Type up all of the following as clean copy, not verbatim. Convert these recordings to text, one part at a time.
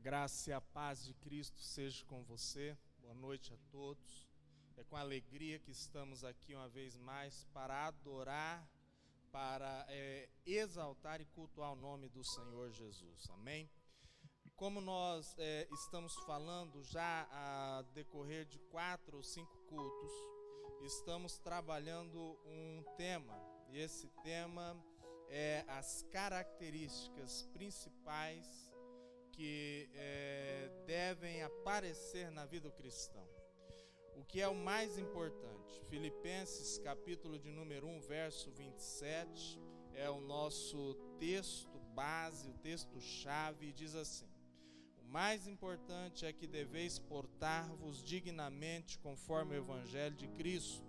graça e a paz de Cristo seja com você. Boa noite a todos. É com alegria que estamos aqui uma vez mais para adorar, para exaltar e cultuar o nome do Senhor Jesus. Amém? Como nós estamos falando já a decorrer de 4 ou 5 cultos, estamos trabalhando um tema, e esse tema é as características principais que devem aparecer na vida do cristão. O que é o mais importante? Filipenses capítulo de número 1, verso 27, é o nosso texto base, o texto-chave, e diz assim: o mais importante é que deveis portar-vos dignamente conforme o evangelho de Cristo.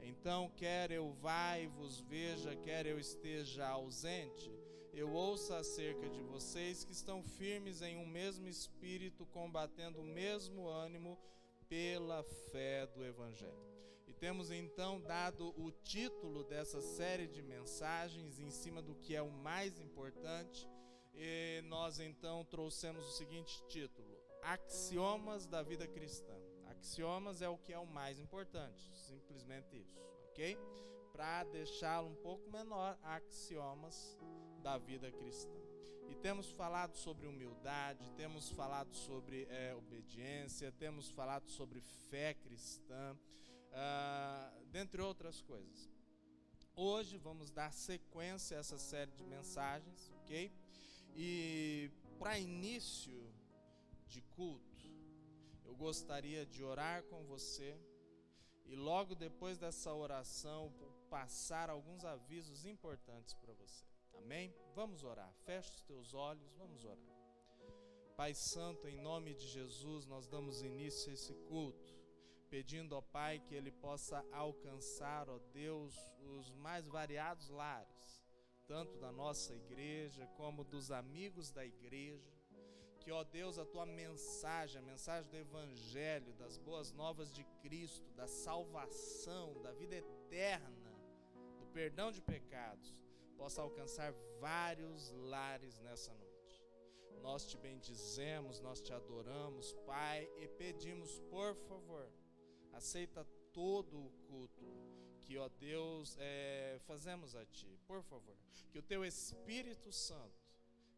Então, quer eu vá e vos veja, quer eu esteja ausente, eu ouço acerca de vocês que estão firmes em um mesmo espírito, combatendo o mesmo ânimo pela fé do Evangelho. E temos então dado o título dessa série de mensagens em cima do que é o mais importante, e nós então trouxemos o seguinte título: Axiomas da vida cristã. Axiomas é o que é o mais importante, simplesmente isso, ok? Para deixá-lo um pouco menor, axiomas da vida cristã. E temos falado sobre humildade, temos falado sobre obediência, temos falado sobre fé cristã, dentre outras coisas. Hoje vamos dar sequência a essa série de mensagens, ok? E para início de culto, eu gostaria de orar com você e logo depois dessa oração passar alguns avisos importantes para você. Amém? Vamos orar. Feche os teus olhos, vamos orar. Pai Santo, em nome de Jesus, nós damos início a esse culto, pedindo, ó Pai, que ele possa alcançar, ó Deus, os mais variados lares, tanto da nossa igreja como dos amigos da igreja. Que, ó Deus, a tua mensagem, a mensagem do Evangelho, das boas novas de Cristo, da salvação, da vida eterna, do perdão de pecados, possa alcançar vários lares nessa noite. Nós te bendizemos, nós te adoramos, Pai, e pedimos, por favor, aceita todo o culto que, ó Deus, fazemos a Ti, por favor. Que o Teu Espírito Santo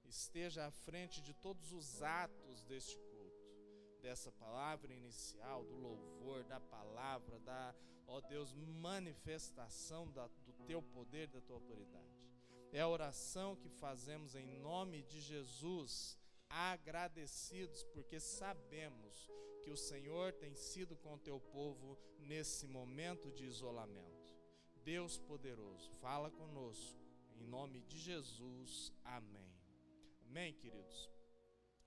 esteja à frente de todos os atos deste culto, dessa palavra inicial, do louvor, da palavra, da, ó Deus, manifestação do Teu poder, da Tua autoridade. É a oração que fazemos em nome de Jesus, agradecidos, porque sabemos que o Senhor tem sido com o Teu povo nesse momento de isolamento. Deus poderoso, fala conosco, em nome de Jesus, amém. Amém, queridos?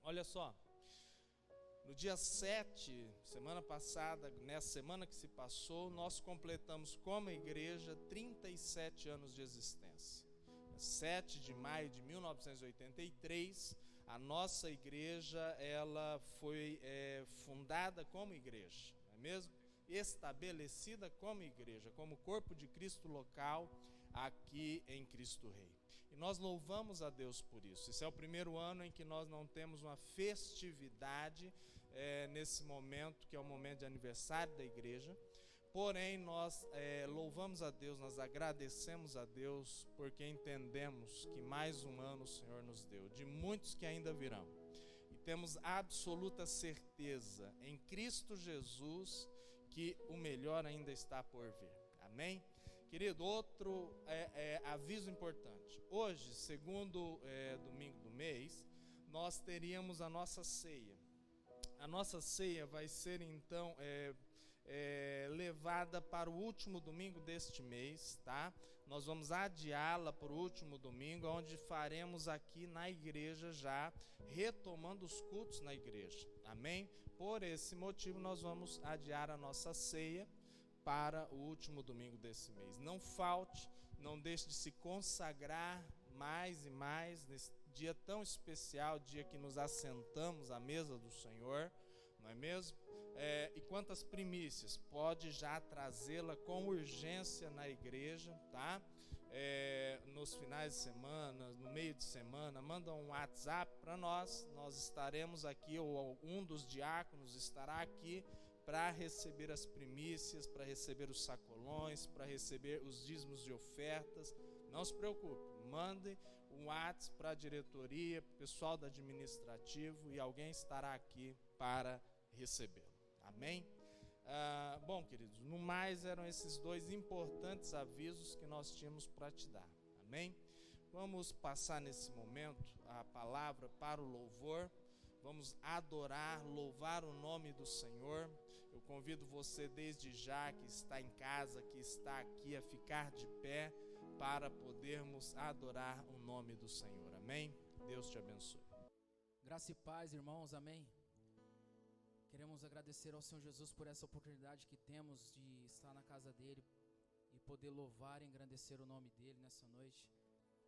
Olha só, no dia 7, semana passada, nessa semana que se passou, nós completamos como igreja 37 anos de existência. 7 de maio de 1983, a nossa igreja ela foi fundada como igreja, não é mesmo? Estabelecida como igreja, como corpo de Cristo local aqui em Cristo Rei. E nós louvamos a Deus por isso. Esse é o primeiro ano em que nós não temos uma festividade nesse momento, que é o momento de aniversário da igreja. Porém, nós louvamos a Deus, nós agradecemos a Deus, porque entendemos que mais um ano o Senhor nos deu, de muitos que ainda virão. E temos absoluta certeza em Cristo Jesus que o melhor ainda está por vir. Amém? Querido, outro aviso importante. Hoje, segundo domingo do mês, nós teríamos a nossa ceia. A nossa ceia vai ser então levada para o último domingo deste mês, tá? Nós vamos adiá-la para o último domingo, onde faremos aqui na igreja já, retomando os cultos na igreja, amém? Por esse motivo nós vamos adiar a nossa ceia para o último domingo desse mês. Não falte, não deixe de se consagrar mais e mais nesse dia tão especial, dia que nos assentamos à mesa do Senhor, não é mesmo? E quantas primícias, pode já trazê-la com urgência na igreja, tá? nos finais de semana, no meio de semana, manda um WhatsApp para nós. Nós estaremos aqui, ou um dos diáconos estará aqui para receber as primícias, para receber os sacolões, para receber os dízimos de ofertas. Não se preocupe, mande um WhatsApp para a diretoria, para o pessoal do administrativo, e alguém estará aqui para recebê-lo. Amém? Bom, queridos, no mais eram esses dois importantes avisos que nós tínhamos para te dar. Amém? Vamos passar nesse momento a palavra para o louvor. Vamos adorar, louvar o nome do Senhor. Eu convido você desde já, que está em casa, que está aqui, a ficar de pé para podermos adorar o nome do Senhor. Amém? Deus te abençoe. Graça e paz, irmãos. Amém? Queremos agradecer ao Senhor Jesus por essa oportunidade que temos de estar na casa dele e poder louvar e engrandecer o nome dele nessa noite.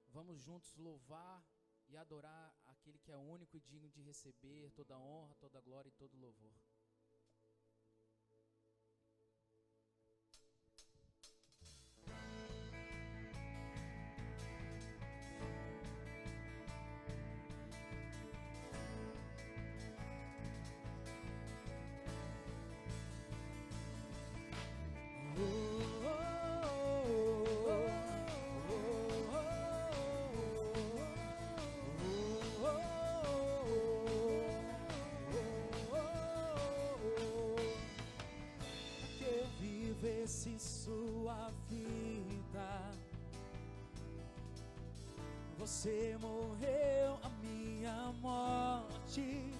Vamos juntos louvar e adorar aquele que é único e digno de receber toda a honra, toda a glória e todo o louvor. Sua vida, você morreu a minha morte,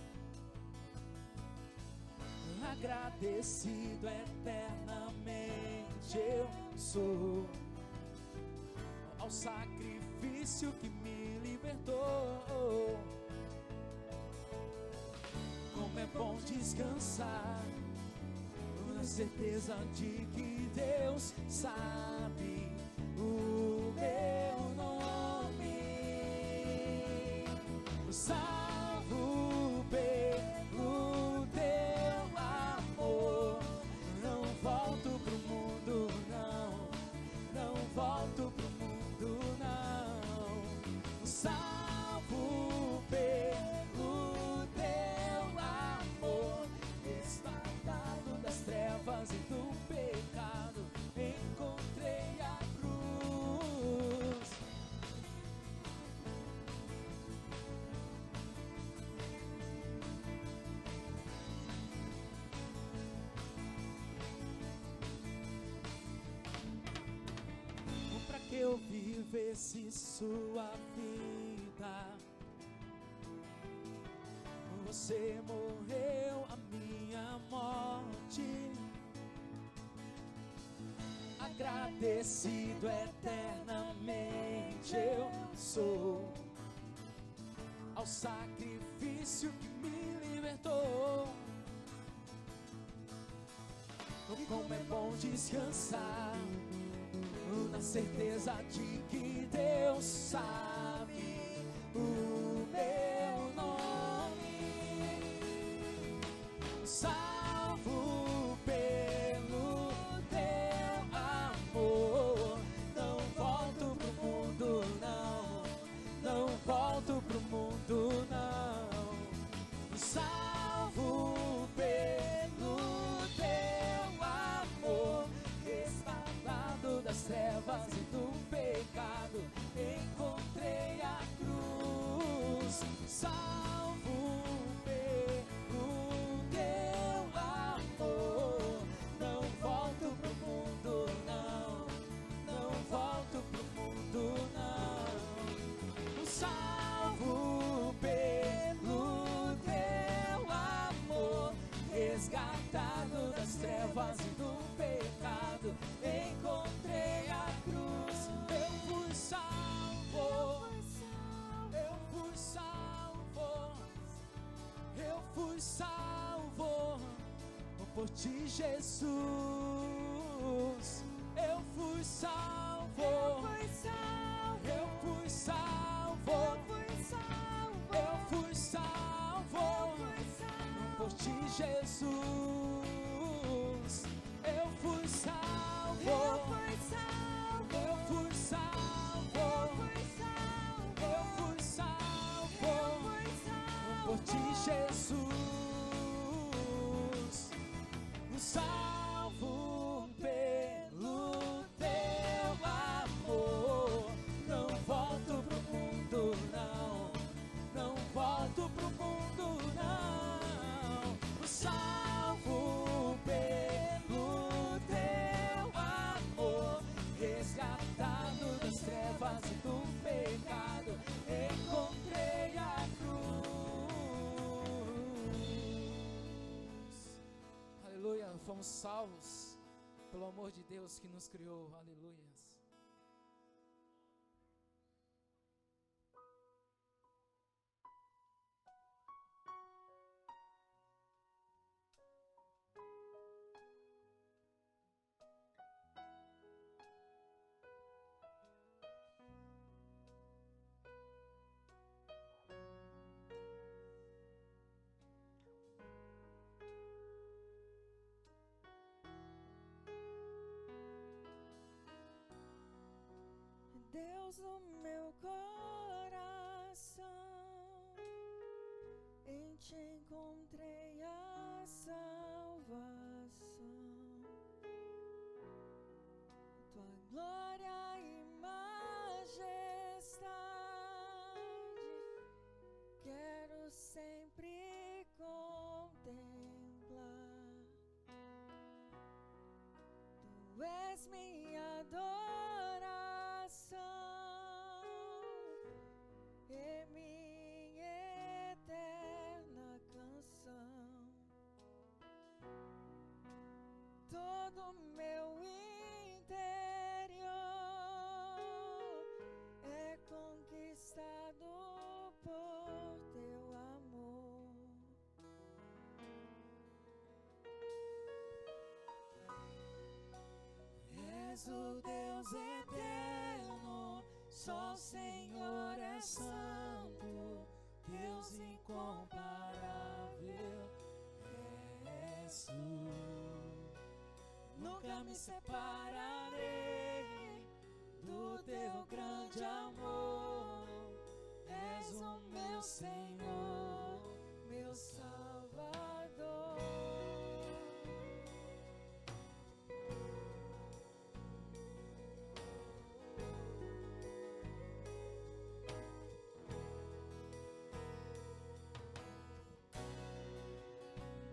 agradecido eternamente eu sou ao sacrifício que me libertou. Como é bom descansar na certeza de que Deus sabe o meu nome, salvo pelo teu amor. Não volto pro mundo, não volto pro mundo, não. Salvo pelo teu amor, resgatado das trevas e do pecado, encontrei a cruz. Pra que eu vivesse sua vida? Você morreu a minha morte, agradecido eternamente eu sou ao sacrifício que me libertou. Como é bom descansar na certeza de que Deus sabe o meu nome, salvo pelo teu amor. Não volto pro mundo, não volto pro mundo, não. Salvo pelo teu amor, resgatado das trevas e do pecado, encontrei a cruz. Salvo pelo teu amor, não volto pro mundo, não volto pro mundo, não. Salvo pelo teu amor, resgatado das trevas e do pecado, encontrei a cruz. Eu fui salvo, eu fui salvo, eu fui salvo por ti, Jesus. Eu fui salvo, eu fui salvo, eu fui salvo, eu fui salvo por ti, Jesus. Eu fui salvo, eu fui salvo, eu fui salvo. salvo pelo teu amor. Não volto pro mundo, não. Não volto pro mundo, não. Salvo pelo teu amor. Resgatado das trevas e do pecado, encontrei a cruz. Aleluia, fomos salvos pelo amor de Deus que nos criou. Aleluia. Deus do meu coração, em ti encontrei a salvação. Tua glória e majestade quero sempre contemplar. Tu és minha adoração e minha eterna canção. Todo meu interior é conquistado por teu amor. És o Deus eterno, só o Senhor é santo, Deus incomparável és tu. Nunca me separarei do teu grande amor. És o meu Senhor, meu Salvador.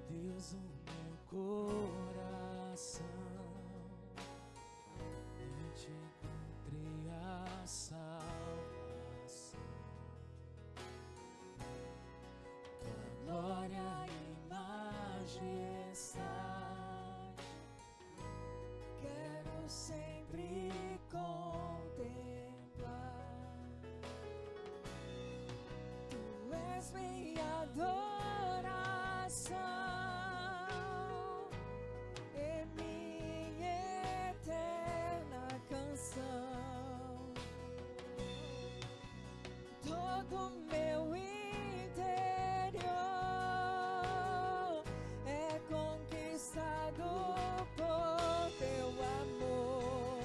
Deus, o meu coração, em ti encontrei a salvação. Tua glória e majestade quero sempre contemplar. Tu és minha adoração e minha eterna canção. Todo meu interior é conquistado por teu amor.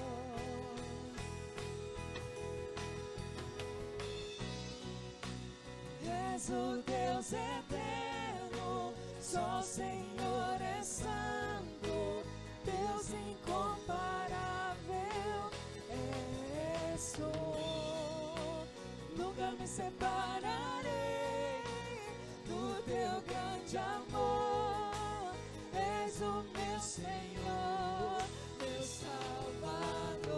És o Deus eterno, só o Senhor é santo, Deus incomparável és tu. Nunca me separarei do teu grande amor. És o meu Senhor, meu Salvador.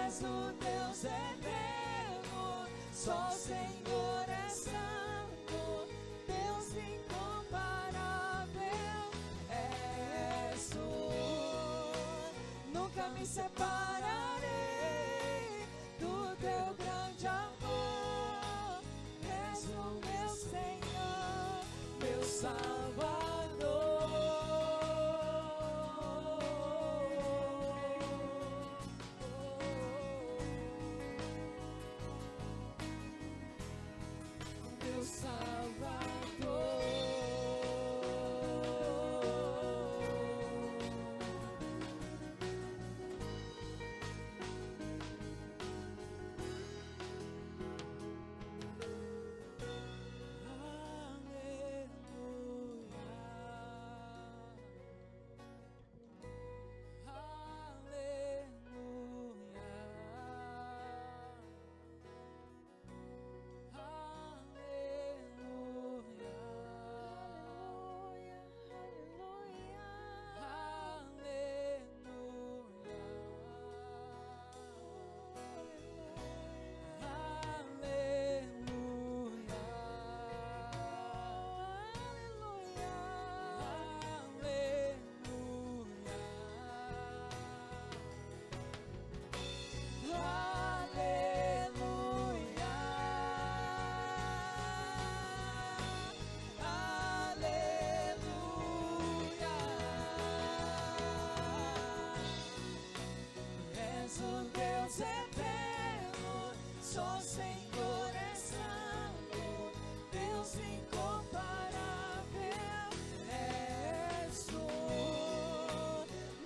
És o Deus eterno, só o Senhor é santo, Deus incomparável és tu. Nunca me separarei do teu grande amor. És o meu Senhor, meu Salvador. Meu Salvador. Só o Senhor é santo, Deus incomparável és tu.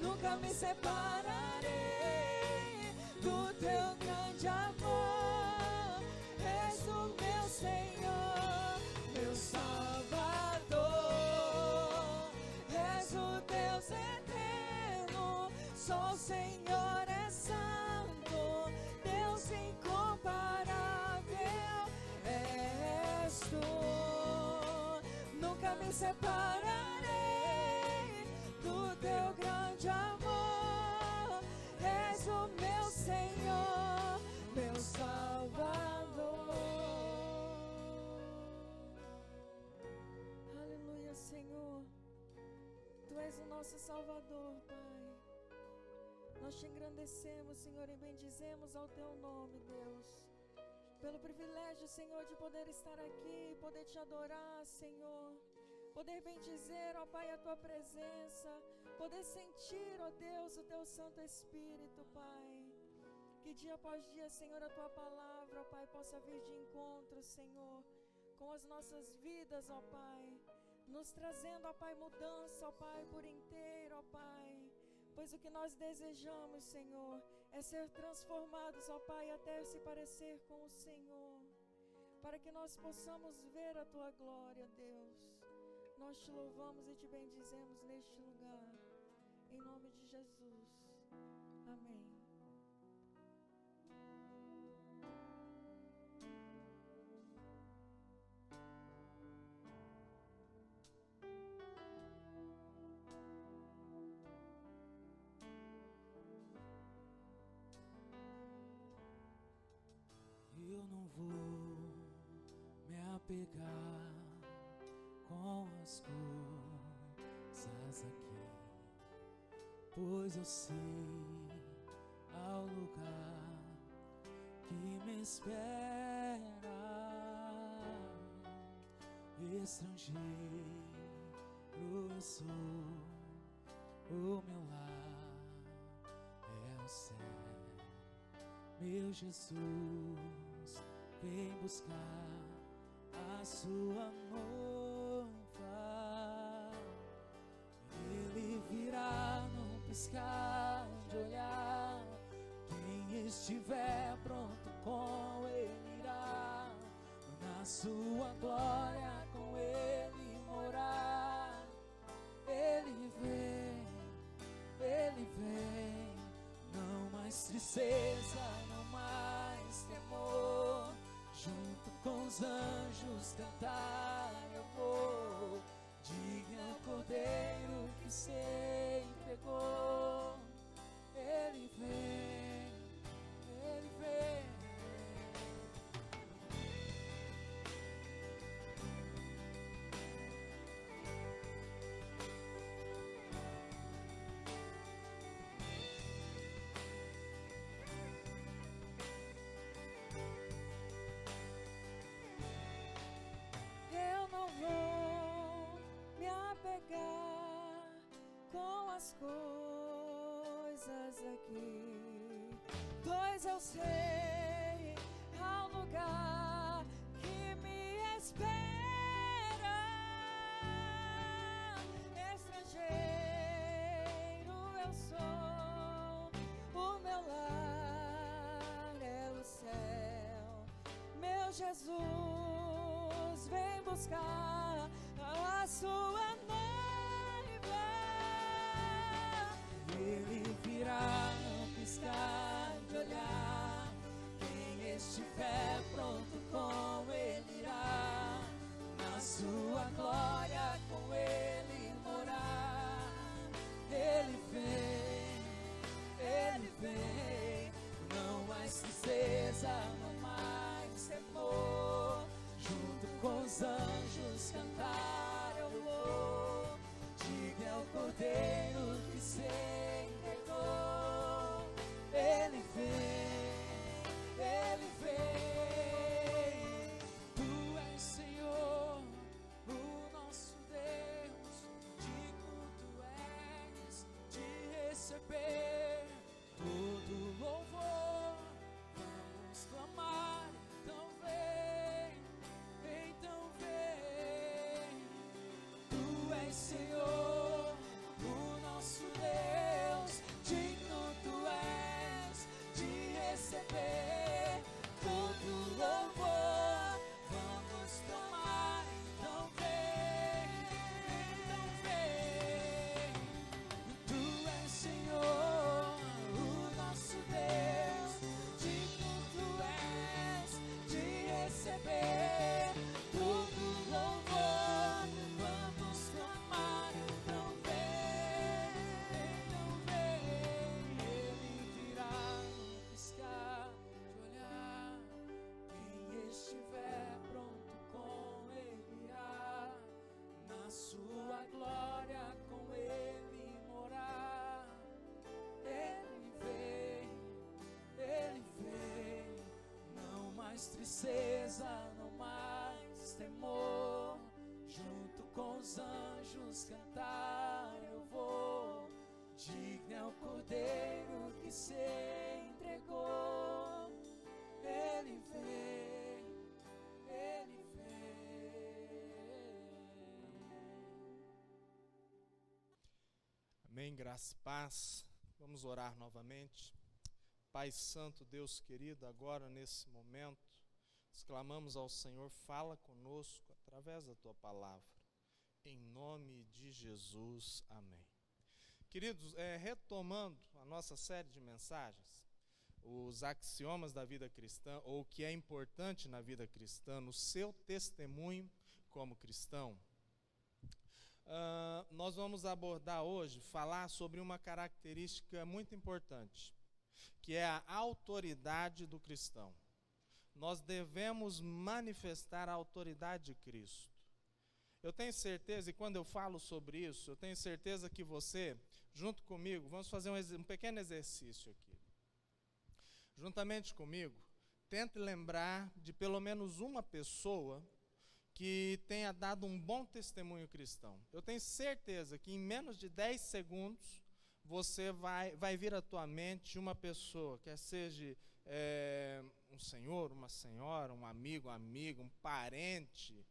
Nunca me separarei do teu grande amor. És o meu Senhor, meu Salvador. És o Deus eterno, só o Senhor é santo, Deus incomparável és tu. Nunca me separarei do teu grande amor. És o meu Senhor, meu Salvador. Aleluia, Senhor. Tu és o nosso Salvador, Pai. Nós te engrandecemos, Senhor, e bendizemos ao teu nome, Deus. Pelo privilégio, Senhor, de poder estar aqui, poder te adorar, Senhor. Poder bendizer, ó Pai, a tua presença. Poder sentir, ó Deus, o teu Santo Espírito, Pai. Que dia após dia, Senhor, a tua palavra, ó Pai, possa vir de encontro, Senhor, com as nossas vidas, ó Pai. Nos trazendo, ó Pai, mudança, ó Pai, por inteiro, ó Pai. Pois o que nós desejamos, Senhor, é ser transformados, ó Pai, até se parecer com o Senhor. Para que nós possamos ver a tua glória, Deus. Nós te louvamos e te bendizemos neste lugar. Em nome de Jesus. Amém. Eu não vou me apegar com as coisas aqui, pois eu sei ao lugar que me espera. Estrangeiro eu sou, o meu lar é o céu. Meu Jesus vem buscar a sua noiva. Ele virá num piscar de olhar. Quem estiver pronto com ele irá, na sua glória com ele morar. Ele vem, não mais tristeza, não mais temor. Junto com os anjos cantar eu vou. Diga ao Cordeiro que se entregou. Ele vem, ele vem. Com as coisas aqui, pois eu sei ao lugar que me espera. Estrangeiro eu sou, o meu lar é o céu. Meu Jesus vem buscar a sua noiva. Ele virá no piscar de olhar. Quem estiver pronto com ele irá, na sua glória com ele morar. Ele vem, não mais tristeza, não mais temor. Junto com os anjos cantar eu vou. Diga ao Cordeiro que se entregou. Ele vem. Tu és Senhor, o nosso Deus. Digno tu és de receber todo louvor. Vamos clamar mais tristeza, não mais temor. Junto com os anjos cantar eu vou. Digno é o Cordeiro que se entregou. Ele veio, Ele veio. Amém, graça e paz. Vamos orar novamente. Pai Santo, Deus querido, agora nesse momento, exclamamos ao Senhor, fala conosco através da Tua palavra. Em nome de Jesus, amém. Queridos, retomando a nossa série de mensagens, os axiomas da vida cristã, ou o que é importante na vida cristã, no seu testemunho como cristão, nós vamos abordar hoje, falar sobre uma característica muito importante, que é a autoridade do cristão. Nós devemos manifestar a autoridade de Cristo. Eu tenho certeza, e quando eu falo sobre isso, eu tenho certeza que você, junto comigo, vamos fazer um pequeno exercício aqui. Juntamente comigo, tente lembrar de pelo menos uma pessoa que tenha dado um bom testemunho cristão. Eu tenho certeza que em menos de 10 segundos, você vai vir à tua mente uma pessoa, quer seja um senhor, uma senhora, um amigo, um parente,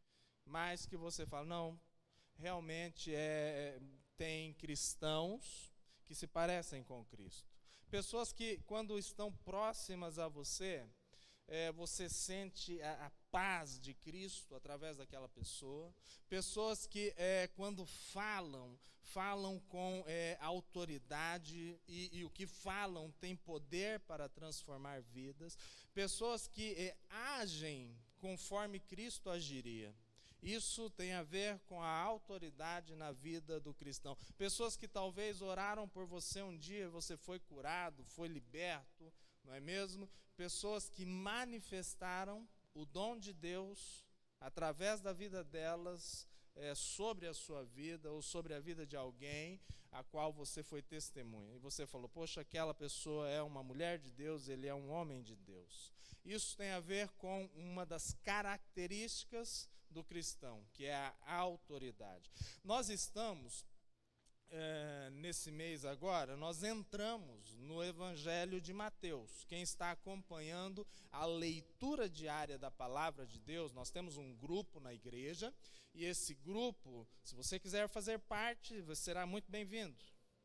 mas que você fala, não, realmente tem cristãos que se parecem com Cristo. Pessoas que, quando estão próximas a você, você sente a paz de Cristo através daquela pessoa. Pessoas que, quando falam com autoridade e o que falam tem poder para transformar vidas. Pessoas que agem conforme Cristo agiria. Isso tem a ver com a autoridade na vida do cristão. Pessoas que talvez oraram por você um dia, você foi curado, foi liberto, não é mesmo? Pessoas que manifestaram o dom de Deus através da vida delas, sobre a sua vida ou sobre a vida de alguém a qual você foi testemunha. E você falou, poxa, aquela pessoa é uma mulher de Deus, ele é um homem de Deus. Isso tem a ver com uma das características do cristão, que é a autoridade. Nós estamos, nesse mês agora, nós entramos no Evangelho de Mateus. Quem está acompanhando a leitura diária da Palavra de Deus, nós temos um grupo na igreja, e esse grupo, se você quiser fazer parte, você será muito bem-vindo,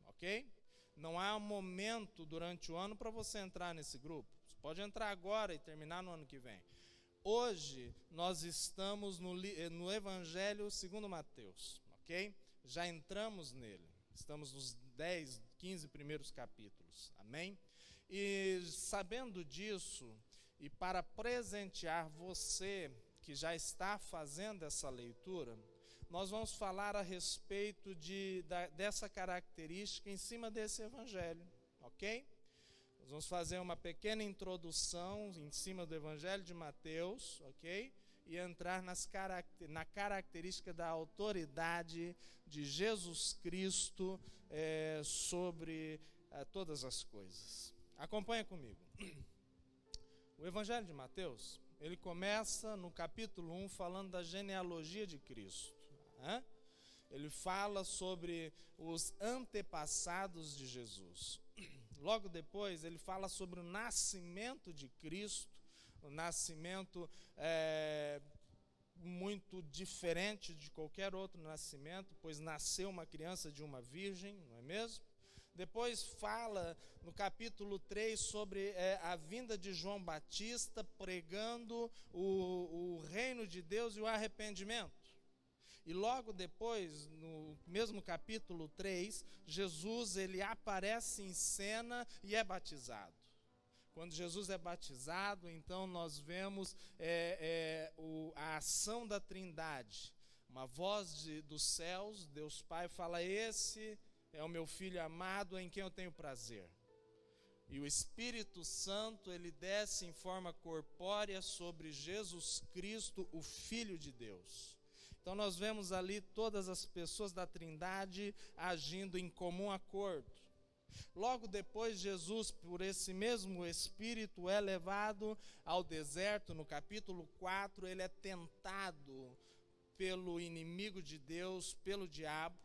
ok? Não há um momento durante o ano para você entrar nesse grupo. Você pode entrar agora e terminar no ano que vem. Hoje, nós estamos no Evangelho segundo Mateus, ok? Já entramos nele. Estamos nos 10, 15 primeiros capítulos, amém? E sabendo disso, e para presentear você que já está fazendo essa leitura, nós vamos falar a respeito dessa característica em cima desse Evangelho, ok? Nós vamos fazer uma pequena introdução em cima do Evangelho de Mateus, ok? E entrar na característica da autoridade de Jesus Cristo sobre todas as coisas. Acompanha comigo. O Evangelho de Mateus, ele começa no capítulo 1 falando da genealogia de Cristo. Ele fala sobre os antepassados de Jesus. Logo depois, ele fala sobre o nascimento de Cristo, um nascimento muito diferente de qualquer outro nascimento, pois nasceu uma criança de uma virgem, não é mesmo? Depois fala no capítulo 3 sobre a vinda de João Batista pregando o reino de Deus e o arrependimento. E logo depois, no mesmo capítulo 3, Jesus ele aparece em cena e é batizado. Quando Jesus é batizado, então nós vemos a ação da Trindade. Uma voz dos céus, Deus Pai fala, esse é o meu Filho amado em quem eu tenho prazer. E o Espírito Santo, ele desce em forma corpórea sobre Jesus Cristo, o Filho de Deus. Então nós vemos ali todas as pessoas da Trindade agindo em comum acordo. Logo depois, Jesus, por esse mesmo Espírito, é levado ao deserto. No capítulo 4, ele é tentado pelo inimigo de Deus, pelo diabo.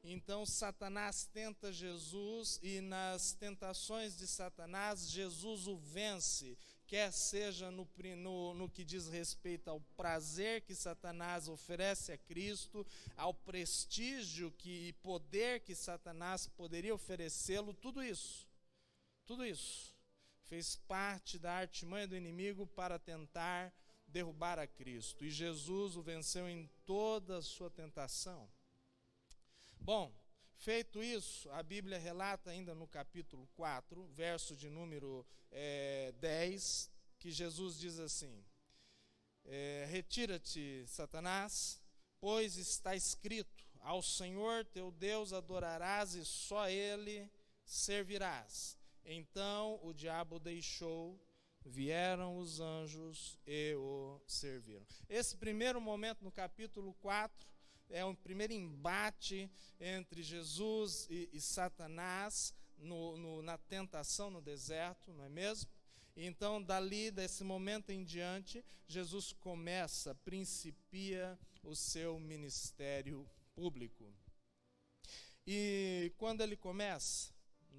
Então Satanás tenta Jesus, e nas tentações de Satanás, Jesus o vence, quer seja no que diz respeito ao prazer que Satanás oferece a Cristo, ao prestígio e poder que Satanás poderia oferecê-lo. Tudo isso fez parte da artimanha do inimigo para tentar derrubar a Cristo, e Jesus o venceu em toda a sua tentação. Bom, feito isso, a Bíblia relata ainda no capítulo 4, verso de número 10, que Jesus diz assim: retira-te, Satanás, pois está escrito, ao Senhor teu Deus adorarás e só Ele servirás. Então o diabo deixou, vieram os anjos e o serviram. Esse primeiro momento no capítulo 4 é um primeiro embate entre Jesus e Satanás na tentação no deserto, não é mesmo? Então, desse momento em diante, Jesus principia o seu ministério público. E quando ele começa,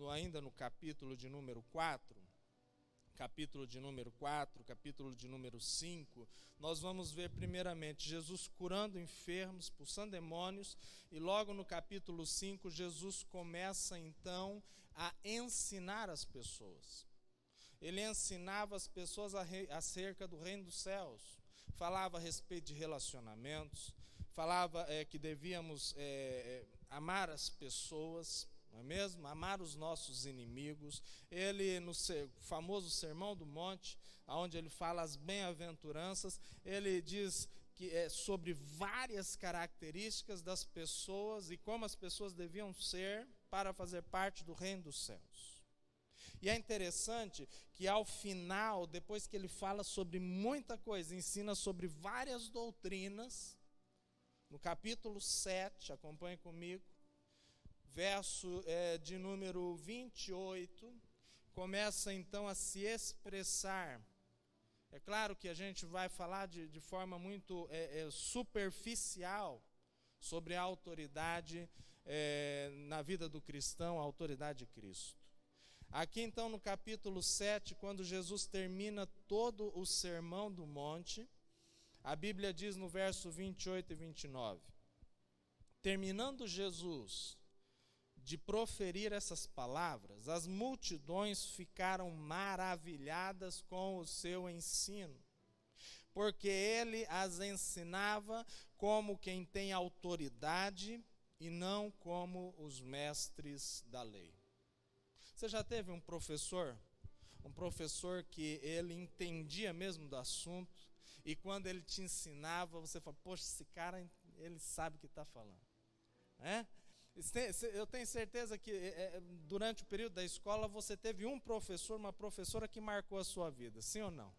ainda no capítulo de número 4, capítulo de número 5, nós vamos ver primeiramente Jesus curando enfermos, expulsando demônios, e logo no capítulo 5, Jesus começa então a ensinar as pessoas. Ele ensinava as pessoas acerca do reino dos céus, falava a respeito de relacionamentos, falava que devíamos amar as pessoas, não é mesmo? Amar os nossos inimigos. Ele, no famoso Sermão do Monte, onde ele fala as bem-aventuranças, ele diz que é sobre várias características das pessoas e como as pessoas deviam ser para fazer parte do reino dos céus. E é interessante que ao final, depois que ele fala sobre muita coisa, ensina sobre várias doutrinas, no capítulo 7, acompanhe comigo, verso de número 28, começa então a se expressar. É claro que a gente vai falar de forma muito superficial sobre a autoridade na vida do cristão, a autoridade de Cristo. Aqui então no capítulo 7, quando Jesus termina todo o Sermão do Monte, a Bíblia diz no verso 28 e 29, terminando Jesus de proferir essas palavras, as multidões ficaram maravilhadas com o seu ensino, porque ele as ensinava como quem tem autoridade e não como os mestres da lei. Você já teve um professor que ele entendia mesmo do assunto, e quando ele te ensinava, você fala, poxa, esse cara, ele sabe o que está falando, né? Eu tenho certeza que durante o período da escola você teve um professor, uma professora que marcou a sua vida, sim ou não?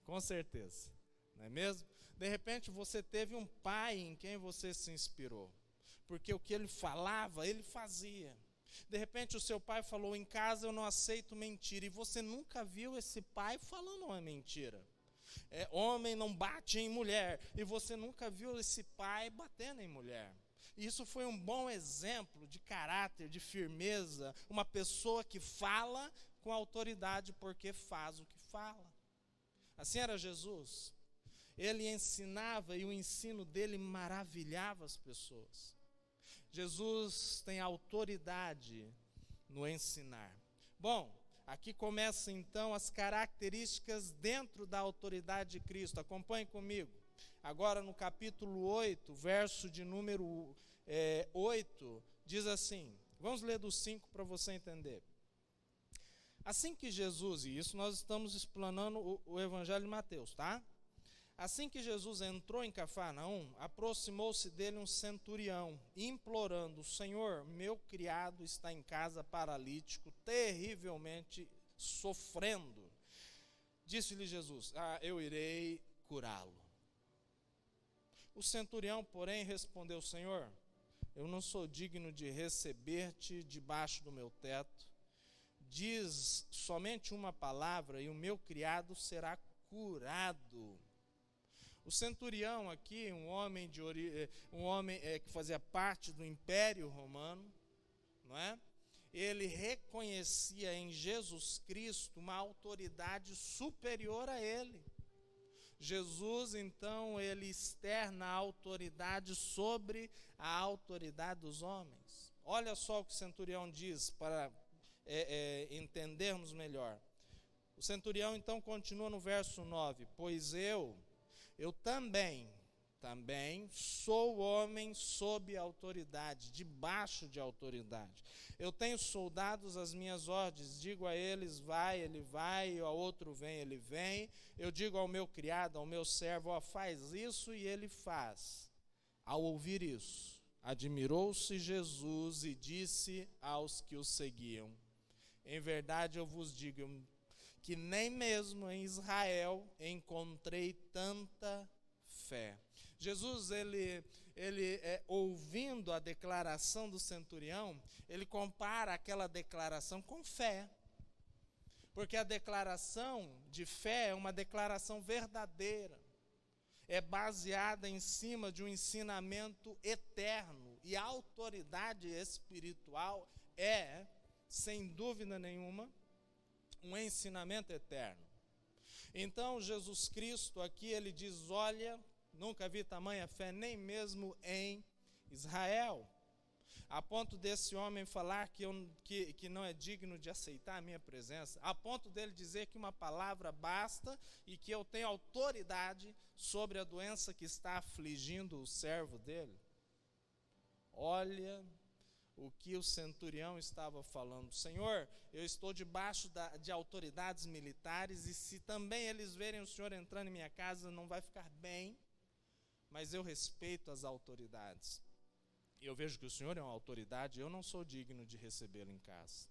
Com certeza, não é mesmo? De repente você teve um pai em quem você se inspirou, porque o que ele falava, ele fazia. De repente o seu pai falou, em casa eu não aceito mentira, e você nunca viu esse pai falando uma mentira. Homem não bate em mulher, e você nunca viu esse pai batendo em mulher. Isso foi um bom exemplo de caráter, de firmeza, uma pessoa que fala com autoridade porque faz o que fala. Assim era Jesus. Ele ensinava e o ensino dele maravilhava as pessoas. Jesus tem autoridade no ensinar. Bom, aqui começam então as características dentro da autoridade de Cristo. Acompanhe comigo. Agora no capítulo 8, verso de número 8, diz assim, vamos ler do 5 para você entender. Assim que Jesus, e isso nós estamos explanando o Evangelho de Mateus, tá? Assim que Jesus entrou em Cafarnaum, aproximou-se dele um centurião, implorando, Senhor, meu criado está em casa paralítico, terrivelmente sofrendo. Disse-lhe Jesus, eu irei curá-lo. O centurião, porém, respondeu, Senhor, eu não sou digno de receber-te debaixo do meu teto. Diz somente uma palavra e o meu criado será curado. O centurião aqui, um homem que fazia parte do Império Romano, não é? Ele reconhecia em Jesus Cristo uma autoridade superior a ele. Jesus, então, ele externa a autoridade sobre a autoridade dos homens. Olha só o que o centurião diz para entendermos melhor. O centurião, então, continua no verso 9. Pois eu também sou homem sob autoridade, debaixo de autoridade. Eu tenho soldados às minhas ordens, digo a eles, vai, ele vai, ao outro vem, ele vem. Eu digo ao meu criado, ao meu servo, ó, faz isso, e ele faz. Ao ouvir isso, admirou-se Jesus e disse aos que o seguiam, em verdade eu vos digo, que nem mesmo em Israel encontrei tanta fé. Jesus, ele ouvindo a declaração do centurião, ele compara aquela declaração com fé. Porque a declaração de fé é uma declaração verdadeira. É baseada em cima de um ensinamento eterno. E a autoridade espiritual é, sem dúvida nenhuma, um ensinamento eterno. Então, Jesus Cristo aqui, ele diz, olha, nunca vi tamanha fé, nem mesmo em Israel. A ponto desse homem falar que não é digno de aceitar a minha presença. A ponto dele dizer que uma palavra basta e que eu tenho autoridade sobre a doença que está afligindo o servo dele. Olha o que o centurião estava falando. Senhor, eu estou debaixo de autoridades militares e se também eles verem o Senhor entrando em minha casa, não vai ficar bem, mas eu respeito as autoridades. Eu vejo que o Senhor é uma autoridade, eu não sou digno de recebê-lo em casa.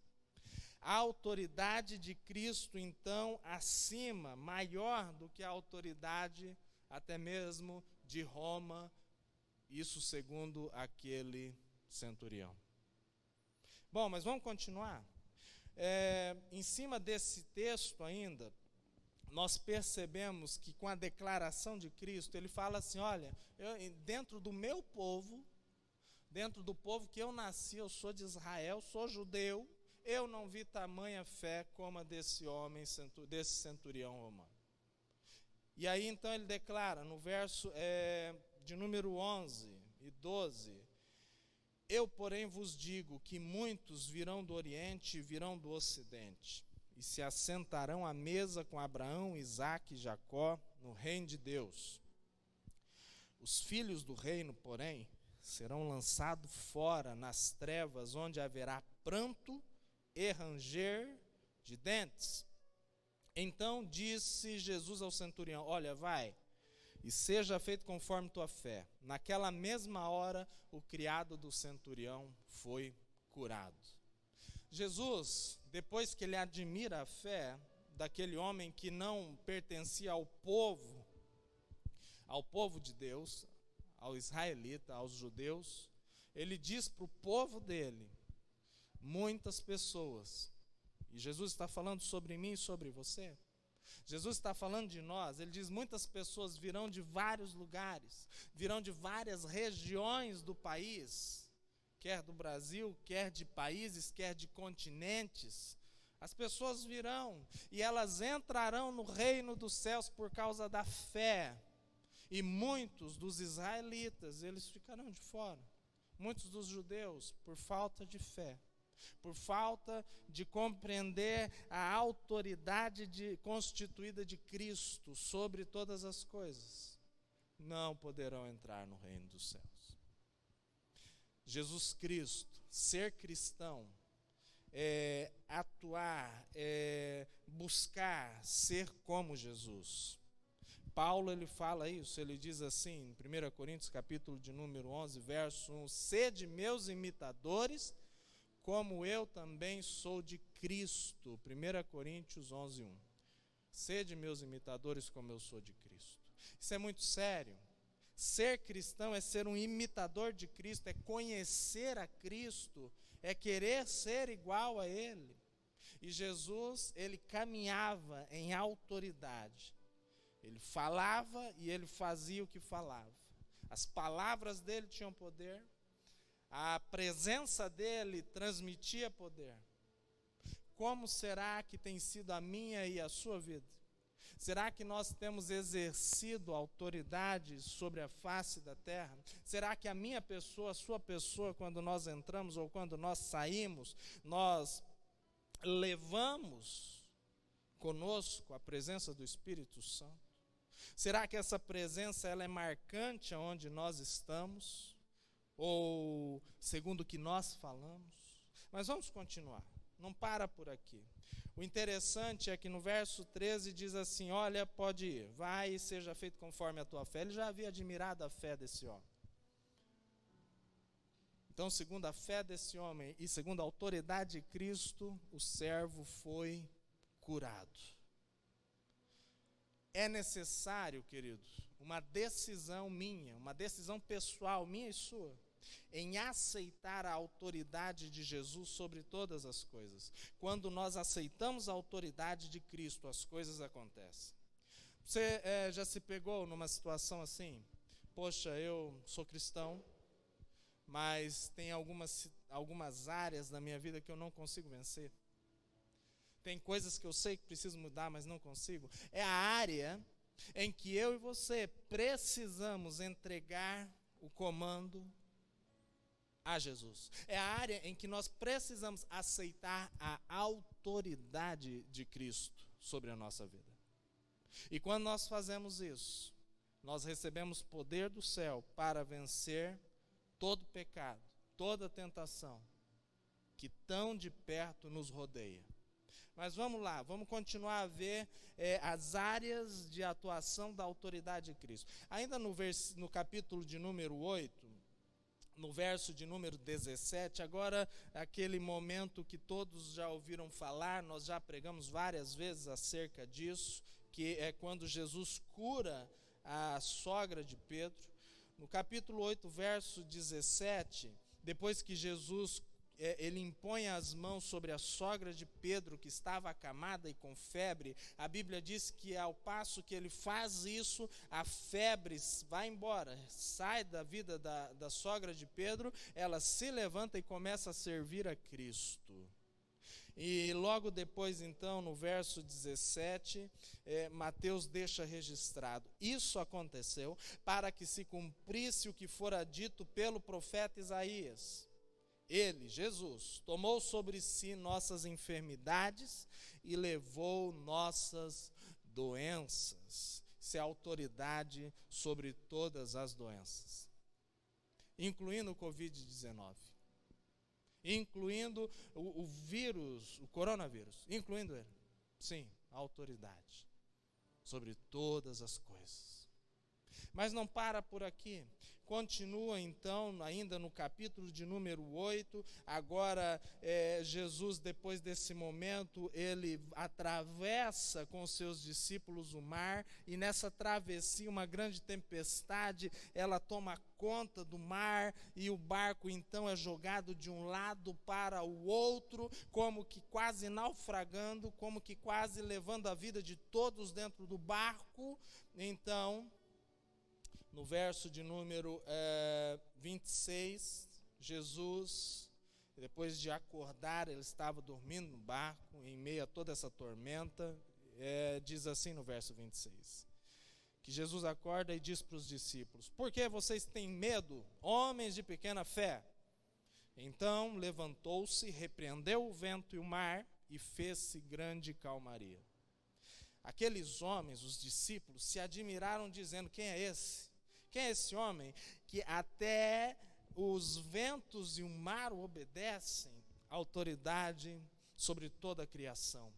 A autoridade de Cristo, então, acima, maior do que a autoridade até mesmo de Roma, isso segundo aquele centurião. Bom, mas vamos continuar. Em cima desse texto ainda, nós percebemos que com a declaração de Cristo, ele fala assim, olha, dentro do meu povo, dentro do povo que eu nasci, eu sou de Israel, sou judeu, eu não vi tamanha fé como a desse homem, desse centurião romano. E aí então ele declara, no verso de número 11 e 12, eu, porém, vos digo que muitos virão do Oriente e virão do Ocidente, e se assentarão à mesa com Abraão, Isaque e Jacó no reino de Deus. Os filhos do reino, porém, serão lançados fora nas trevas, onde haverá pranto e ranger de dentes. Então disse Jesus ao centurião, olha, vai, e seja feito conforme tua fé. Naquela mesma hora, o criado do centurião foi curado. Jesus, depois que ele admira a fé daquele homem que não pertencia ao povo de Deus, ao israelita, aos judeus, ele diz para o povo dele, muitas pessoas, e Jesus está falando sobre mim e sobre você, Jesus está falando de nós, ele diz, muitas pessoas virão de vários lugares, virão de várias regiões do país, quer do Brasil, quer de países, quer de continentes. As pessoas virão e elas entrarão no reino dos céus por causa da fé. E muitos dos israelitas, eles ficarão de fora. Muitos dos judeus, por falta de fé, por falta de compreender a autoridade constituída de Cristo sobre todas as coisas, não poderão entrar no reino dos céus. Jesus Cristo, ser cristão, atuar, buscar ser como Jesus. Paulo, ele fala isso, ele diz assim, em 1 Coríntios, capítulo de número 11, verso 1, sede meus imitadores, como eu também sou de Cristo. 1 Coríntios 11, 1. Sede meus imitadores, como eu sou de Cristo. Isso é muito sério. Ser cristão é ser um imitador de Cristo, é conhecer a Cristo, é querer ser igual a Ele. E Jesus, ele caminhava em autoridade. Ele falava e ele fazia o que falava. As palavras dele tinham poder, a presença dele transmitia poder. Como será que tem sido a minha e a sua vida? Será que nós temos exercido autoridade sobre a face da terra? Será que a minha pessoa, a sua pessoa, quando nós entramos ou quando nós saímos, nós levamos conosco a presença do Espírito Santo? Será que essa presença ela é marcante aonde nós estamos? Ou segundo o que nós falamos? Mas vamos continuar, não para por aqui. O interessante é que no verso 13 diz assim: olha, pode ir, vai e seja feito conforme a tua fé. Ele já havia admirado a fé desse homem. Então, segundo a fé desse homem e segundo a autoridade de Cristo, o servo foi curado. É necessário, querido, uma decisão minha, uma decisão pessoal, minha e sua, em aceitar a autoridade de Jesus sobre todas as coisas. Quando nós aceitamos a autoridade de Cristo, as coisas acontecem. Você já se pegou numa situação assim? Poxa, eu sou cristão, mas tem algumas áreas da minha vida que eu não consigo vencer. Tem coisas que eu sei que preciso mudar, mas não consigo. É a área em que eu e você precisamos entregar o comando a Jesus. É a área em que nós precisamos aceitar a autoridade de Cristo sobre a nossa vida. E quando nós fazemos isso, nós recebemos poder do céu para vencer todo pecado, toda tentação que tão de perto nos rodeia. Mas vamos lá, vamos continuar a ver as áreas de atuação da autoridade de Cristo. Ainda no capítulo de número 8, no verso de número 17, agora aquele momento que todos já ouviram falar, nós já pregamos várias vezes acerca disso, que é quando Jesus cura a sogra de Pedro. No capítulo 8, verso 17, depois que Jesus ele impõe as mãos sobre a sogra de Pedro, que estava acamada e com febre, a Bíblia diz que ao passo que ele faz isso, a febre vai embora, sai da vida da sogra de Pedro, ela se levanta e começa a servir a Cristo. E logo depois, então, no verso 17, Mateus deixa registrado: isso aconteceu para que se cumprisse o que fora dito pelo profeta Isaías. Ele, Jesus, tomou sobre si nossas enfermidades e levou nossas doenças. Isso é autoridade sobre todas as doenças, incluindo o Covid-19, incluindo o vírus, o coronavírus, incluindo ele. Sim, autoridade sobre todas as coisas. Mas não para por aqui. Continua então, ainda no capítulo de número 8, agora Jesus, depois desse momento, ele atravessa com os seus discípulos o mar, e nessa travessia uma grande tempestade, ela toma conta do mar, e o barco então é jogado de um lado para o outro, como que quase naufragando, como que quase levando a vida de todos dentro do barco. Então, no verso de número 26, Jesus, depois de acordar, ele estava dormindo no barco, em meio a toda essa tormenta, diz assim no verso 26, que Jesus acorda e diz para os discípulos: por que vocês têm medo, homens de pequena fé? Então levantou-se, repreendeu o vento e o mar, e fez-se grande calmaria. Aqueles homens, os discípulos, se admiraram dizendo: quem é esse? Quem é esse homem que até os ventos e o mar o obedecem? Autoridade sobre toda a criação.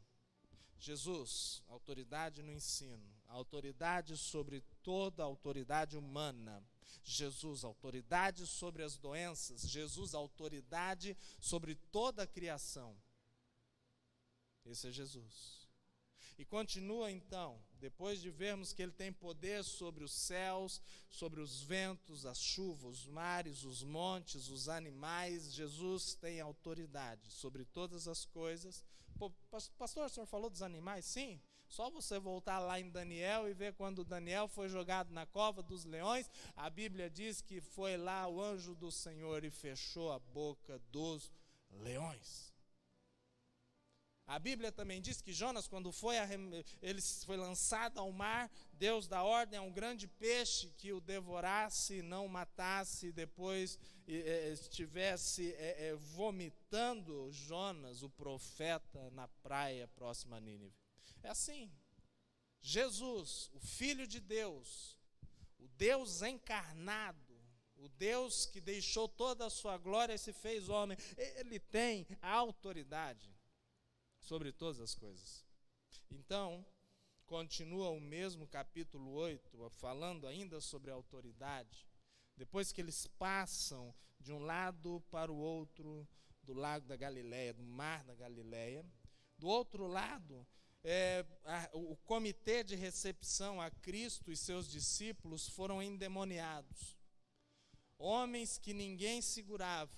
Jesus, autoridade no ensino, autoridade sobre toda a autoridade humana. Jesus, autoridade sobre as doenças. Jesus, autoridade sobre toda a criação. Esse é Jesus. E continua então, depois de vermos que Ele tem poder sobre os céus, sobre os ventos, a chuva, os mares, os montes, os animais, Jesus tem autoridade sobre todas as coisas. Pô, pastor, o senhor falou dos animais? Sim. Só você voltar lá em Daniel e ver quando Daniel foi jogado na cova dos leões, a Bíblia diz que foi lá o anjo do Senhor e fechou a boca dos leões. A Bíblia também diz que Jonas, quando ele foi lançado ao mar, Deus dá ordem a um grande peixe que o devorasse, não matasse, depois estivesse vomitando Jonas, o profeta, na praia próxima a Nínive. É assim, Jesus, o Filho de Deus, o Deus encarnado, o Deus que deixou toda a sua glória e se fez homem, Ele tem a autoridade sobre todas as coisas. Então, continua o mesmo capítulo 8, falando ainda sobre a autoridade. Depois que eles passam de um lado para o outro do lago da Galileia, do mar da Galileia, do outro lado, o comitê de recepção a Cristo e seus discípulos foram endemoniados. Homens que ninguém segurava,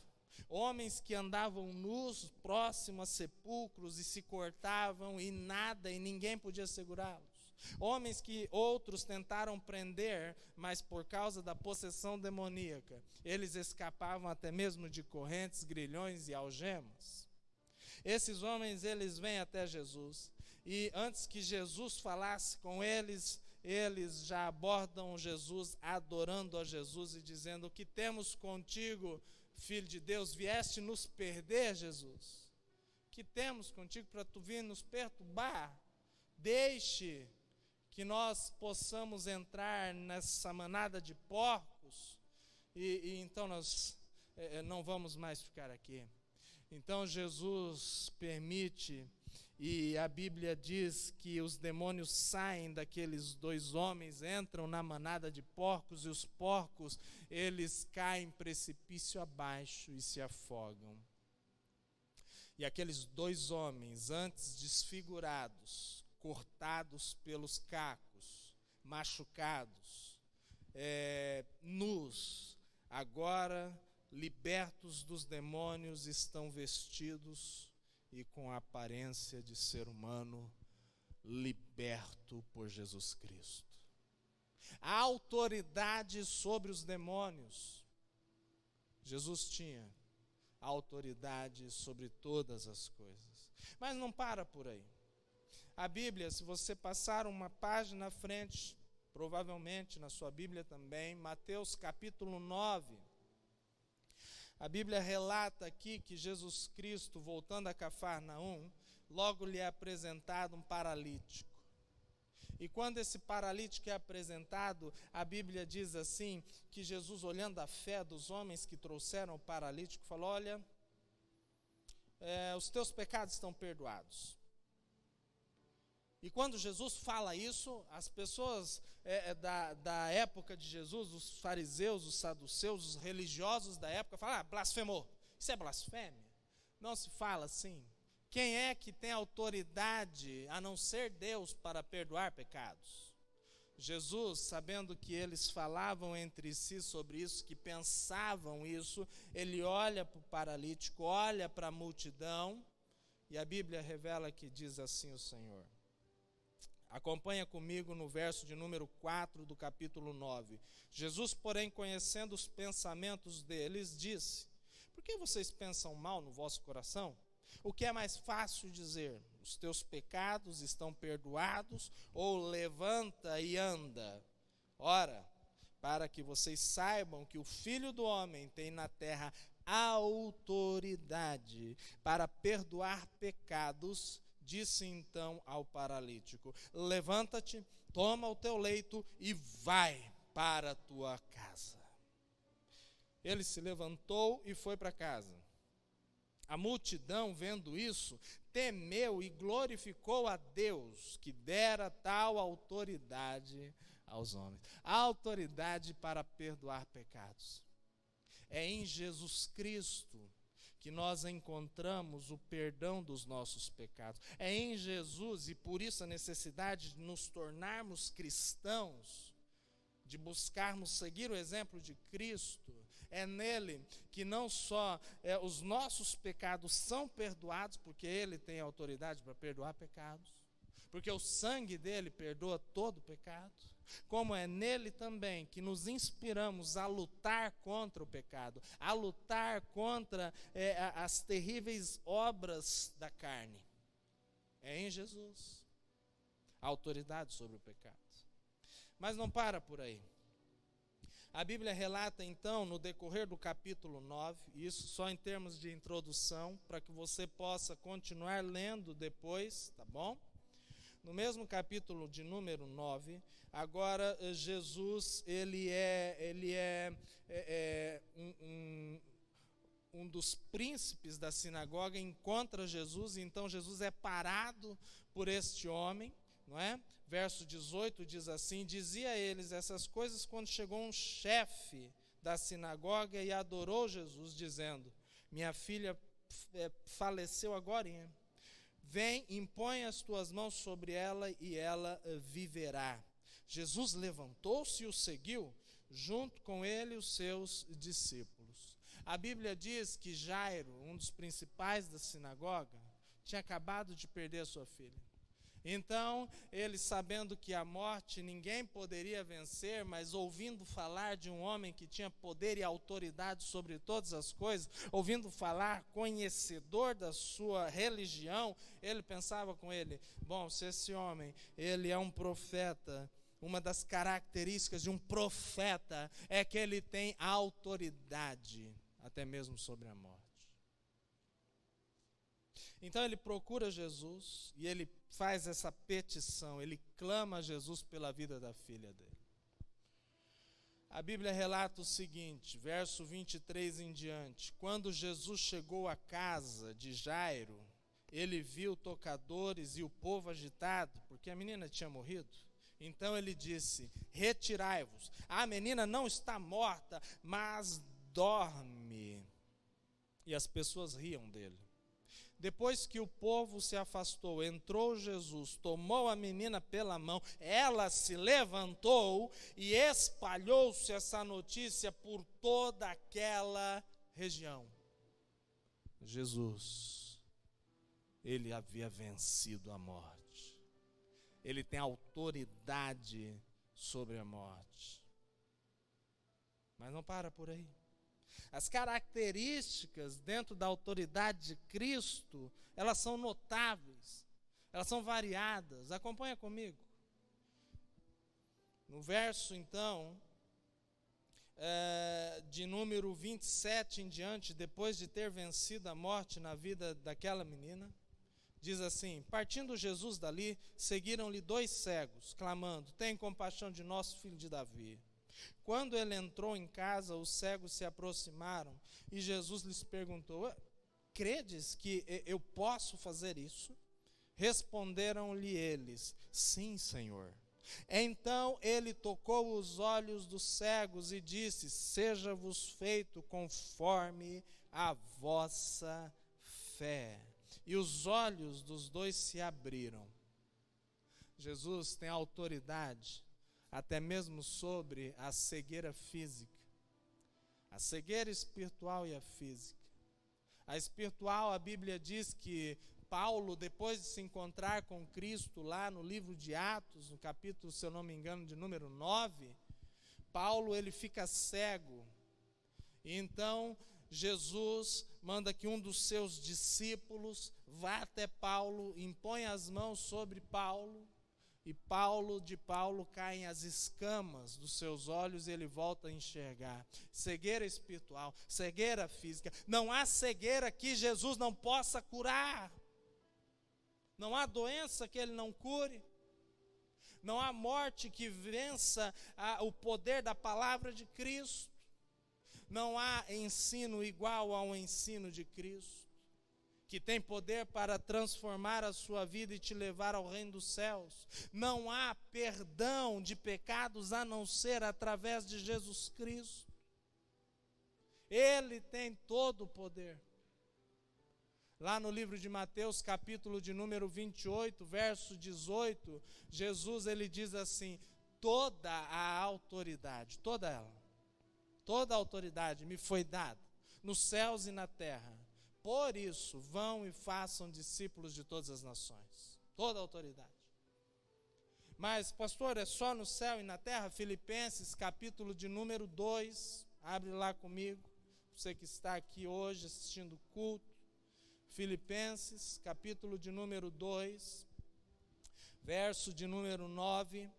homens que andavam nus próximos a sepulcros e se cortavam e nada e ninguém podia segurá-los. Homens que outros tentaram prender, mas por causa da possessão demoníaca, eles escapavam até mesmo de correntes, grilhões e algemas. Esses homens, eles vêm até Jesus e antes que Jesus falasse com eles, eles já abordam Jesus, adorando a Jesus e dizendo: o que temos contigo, Filho de Deus? Vieste nos perder, Jesus? Que temos contigo para tu vir nos perturbar? Deixe que nós possamos entrar nessa manada de porcos e então nós não vamos mais ficar aqui. Então Jesus permite, e a Bíblia diz que os demônios saem daqueles dois homens, entram na manada de porcos, e os porcos, eles caem precipício abaixo e se afogam. E aqueles dois homens, antes desfigurados, cortados pelos cacos, machucados, nus, agora libertos dos demônios, estão vestidos e com a aparência de ser humano, liberto por Jesus Cristo. A autoridade sobre os demônios, Jesus tinha a autoridade sobre todas as coisas. Mas não para por aí. A Bíblia, se você passar uma página à frente, provavelmente na sua Bíblia também, Mateus capítulo 9, a Bíblia relata aqui que Jesus Cristo, voltando a Cafarnaum, logo lhe é apresentado um paralítico. E quando esse paralítico é apresentado, a Bíblia diz assim, que Jesus, olhando a fé dos homens que trouxeram o paralítico, falou: olha, os teus pecados estão perdoados. E quando Jesus fala isso, as pessoas da época de Jesus, os fariseus, os saduceus, os religiosos da época, falam: blasfemou. Isso é blasfêmia? Não se fala assim. Quem é que tem autoridade, a não ser Deus, para perdoar pecados? Jesus, sabendo que eles falavam entre si sobre isso, que pensavam isso, ele olha para o paralítico, olha para a multidão, e a Bíblia revela que diz assim o Senhor. Acompanha comigo no verso de número 4 do capítulo 9. Jesus, porém, conhecendo os pensamentos deles, disse: por que vocês pensam mal no vosso coração? O que é mais fácil dizer: os teus pecados estão perdoados, ou levanta e anda? Ora, para que vocês saibam que o Filho do Homem tem na terra autoridade para perdoar pecados, disse então ao paralítico: levanta-te, toma o teu leito e vai para a tua casa. Ele se levantou e foi para casa. A multidão, vendo isso, temeu e glorificou a Deus, que dera tal autoridade aos homens. A autoridade para perdoar pecados. É em Jesus Cristo que nós encontramos o perdão dos nossos pecados. É em Jesus, e por isso a necessidade de nos tornarmos cristãos, de buscarmos seguir o exemplo de Cristo. É nele que não só os nossos pecados são perdoados, porque ele tem autoridade para perdoar pecados, porque o sangue dele perdoa todo pecado, como é nele também que nos inspiramos a lutar contra o pecado, a lutar contra as terríveis obras da carne. É em Jesus a autoridade sobre o pecado. Mas não para por aí. A Bíblia relata então, no decorrer do capítulo 9, isso só em termos de introdução, para que você possa continuar lendo depois, tá bom? No mesmo capítulo de número 9, agora Jesus, ele é um dos príncipes da sinagoga, encontra Jesus, e então Jesus é parado por este homem, não é? Verso 18 diz assim: dizia a eles essas coisas quando chegou um chefe da sinagoga e adorou Jesus, dizendo: minha filha faleceu agorinha. Vem, impõe as tuas mãos sobre ela e ela viverá. Jesus levantou-se e o seguiu, junto com ele os seus discípulos. A Bíblia diz que Jairo, um dos principais da sinagoga, tinha acabado de perder a sua filha. Então, ele, sabendo que a morte ninguém poderia vencer, mas ouvindo falar de um homem que tinha poder e autoridade sobre todas as coisas, ouvindo falar, conhecedor da sua religião, ele pensava com ele: bom, se esse homem, ele é um profeta, uma das características de um profeta é que ele tem autoridade, até mesmo sobre a morte. Então ele procura Jesus e ele faz essa petição, ele clama a Jesus pela vida da filha dele. A Bíblia relata o seguinte, verso 23 em diante: quando Jesus chegou à casa de Jairo, ele viu tocadores e o povo agitado, porque a menina tinha morrido. Então ele disse: retirai-vos, a menina não está morta, mas dorme. E as pessoas riam dele. Depois que o povo se afastou, entrou Jesus, tomou a menina pela mão, ela se levantou e espalhou-se essa notícia por toda aquela região. Jesus, ele havia vencido a morte. Ele tem autoridade sobre a morte. Mas não para por aí. As características dentro da autoridade de Cristo, elas são notáveis, elas são variadas. Acompanha comigo. No verso, então, de número 27 em diante, depois de ter vencido a morte na vida daquela menina, diz assim: partindo Jesus dali, seguiram-lhe 2 cegos, clamando: tem compaixão de nosso filho de Davi. Quando ele entrou em casa, os cegos se aproximaram e Jesus lhes perguntou: credes que eu posso fazer isso? Responderam-lhe eles: sim, Senhor. Então ele tocou os olhos dos cegos e disse: seja-vos feito conforme a vossa fé. E os olhos dos 2 se abriram. Jesus tem autoridade até mesmo sobre a cegueira física, a cegueira espiritual e a física. A espiritual, a Bíblia diz que Paulo, depois de se encontrar com Cristo lá no livro de Atos, no capítulo, se eu não me engano, de número 9, Paulo, ele fica cego. E então Jesus manda que um dos seus discípulos vá até Paulo, impõe as mãos sobre Paulo, e de Paulo caem as escamas dos seus olhos e ele volta a enxergar. Cegueira espiritual, cegueira física. Não há cegueira que Jesus não possa curar. Não há doença que ele não cure. Não há morte que vença o poder da palavra de Cristo. Não há ensino igual ao ensino de Cristo, que tem poder para transformar a sua vida e te levar ao reino dos céus. Não há perdão de pecados a não ser através de Jesus Cristo. Ele tem todo o poder. Lá no livro de Mateus, capítulo de número 28, verso 18, Jesus ele diz assim: toda a autoridade, toda ela, toda a autoridade me foi dada, nos céus e na terra. Por isso, vão e façam discípulos de todas as nações. Toda a autoridade. Mas, pastor, é só no céu e na terra? Filipenses, capítulo de número 2. Abre lá comigo, você que está aqui hoje assistindo o culto. Filipenses, capítulo de número 2, verso de número 9.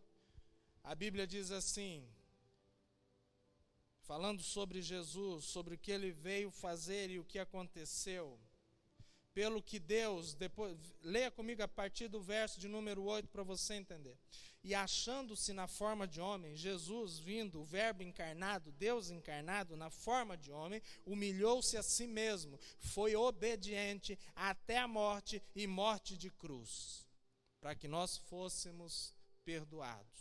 A Bíblia diz assim, falando sobre Jesus, sobre o que ele veio fazer e o que aconteceu. Pelo que Deus, depois, leia comigo a partir do verso de número 8 para você entender. E achando-se na forma de homem, Jesus vindo, o verbo encarnado, Deus encarnado na forma de homem, humilhou-se a si mesmo, foi obediente até a morte e morte de cruz, para que nós fôssemos perdoados.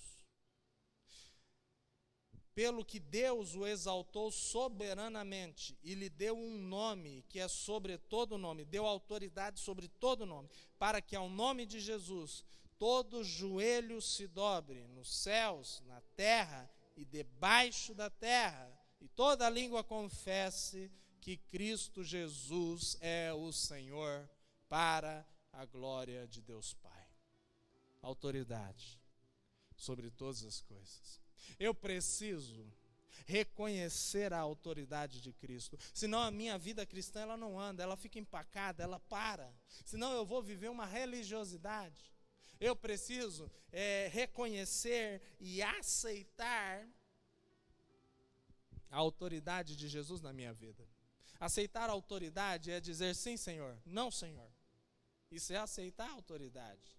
Pelo que Deus o exaltou soberanamente e lhe deu um nome que é sobre todo nome, deu autoridade sobre todo nome, para que ao nome de Jesus todo joelho se dobre, nos céus, na terra e debaixo da terra, e toda língua confesse que Cristo Jesus é o Senhor, para a glória de Deus Pai. Autoridade sobre todas as coisas. Eu preciso reconhecer a autoridade de Cristo, senão a minha vida cristã ela não anda, ela fica empacada, ela para, senão eu vou viver uma religiosidade. Eu preciso reconhecer e aceitar a autoridade de Jesus na minha vida. Aceitar a autoridade é dizer sim, Senhor, não, Senhor. Isso é aceitar a autoridade.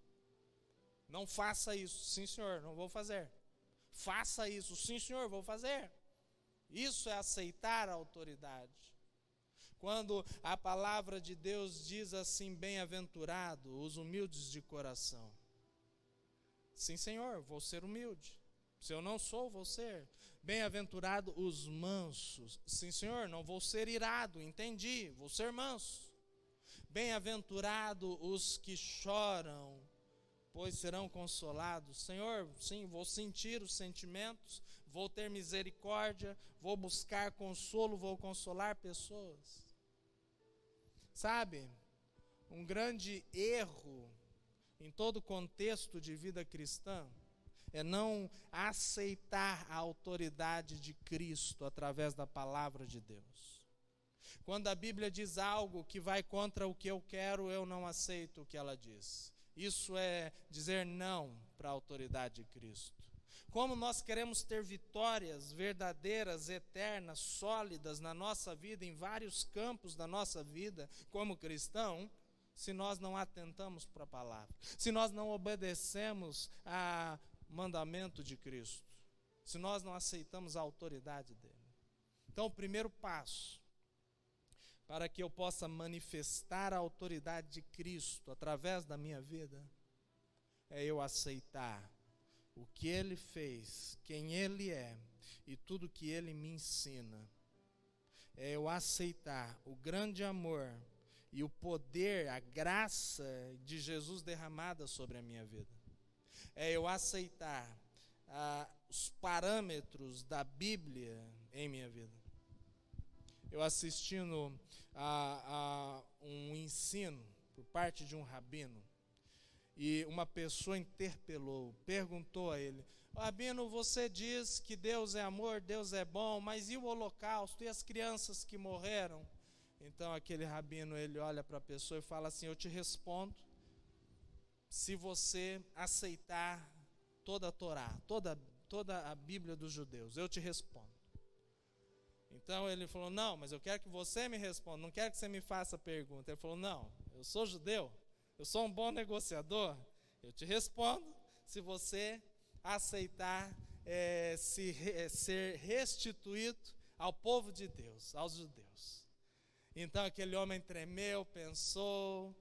Não faça isso, sim, Senhor, não vou fazer. Faça isso, sim, Senhor, vou fazer. Isso é aceitar a autoridade. Quando a palavra de Deus diz assim, bem-aventurado os humildes de coração. Sim, Senhor, vou ser humilde. Se eu não sou, vou ser. Bem-aventurado os mansos. Sim, Senhor, não vou ser irado, entendi, vou ser manso. Bem-aventurado os que choram, pois serão consolados. Senhor, sim, vou sentir os sentimentos, vou ter misericórdia, vou buscar consolo, vou consolar pessoas. Sabe, um grande erro em todo contexto de vida cristã é não aceitar a autoridade de Cristo através da palavra de Deus. Quando a Bíblia diz algo que vai contra o que eu quero, eu não aceito o que ela diz. Isso é dizer não para a autoridade de Cristo. Como nós queremos ter vitórias verdadeiras, eternas, sólidas na nossa vida, em vários campos da nossa vida, como cristão, se nós não atentamos para a palavra, se nós não obedecemos ao mandamento de Cristo, se nós não aceitamos a autoridade dele. Então, o primeiro passo para que eu possa manifestar a autoridade de Cristo através da minha vida, é eu aceitar o que Ele fez, quem Ele é e tudo que Ele me ensina. É eu aceitar o grande amor e o poder, a graça de Jesus derramada sobre a minha vida. É eu aceitar os parâmetros da Bíblia em minha vida. Eu assistindo a um ensino por parte de um rabino, e uma pessoa interpelou, perguntou a ele: rabino, você diz que Deus é amor, Deus é bom, mas e o holocausto, e as crianças que morreram? Então aquele rabino, ele olha para a pessoa e fala assim: eu te respondo, se você aceitar toda a Torá, toda a Bíblia dos judeus, eu te respondo. Então ele falou: não, mas eu quero que você me responda, não quero que você me faça pergunta. Ele falou: não, eu sou judeu, eu sou um bom negociador, eu te respondo se você aceitar ser restituído ao povo de Deus, aos judeus. Então aquele homem tremeu, pensou,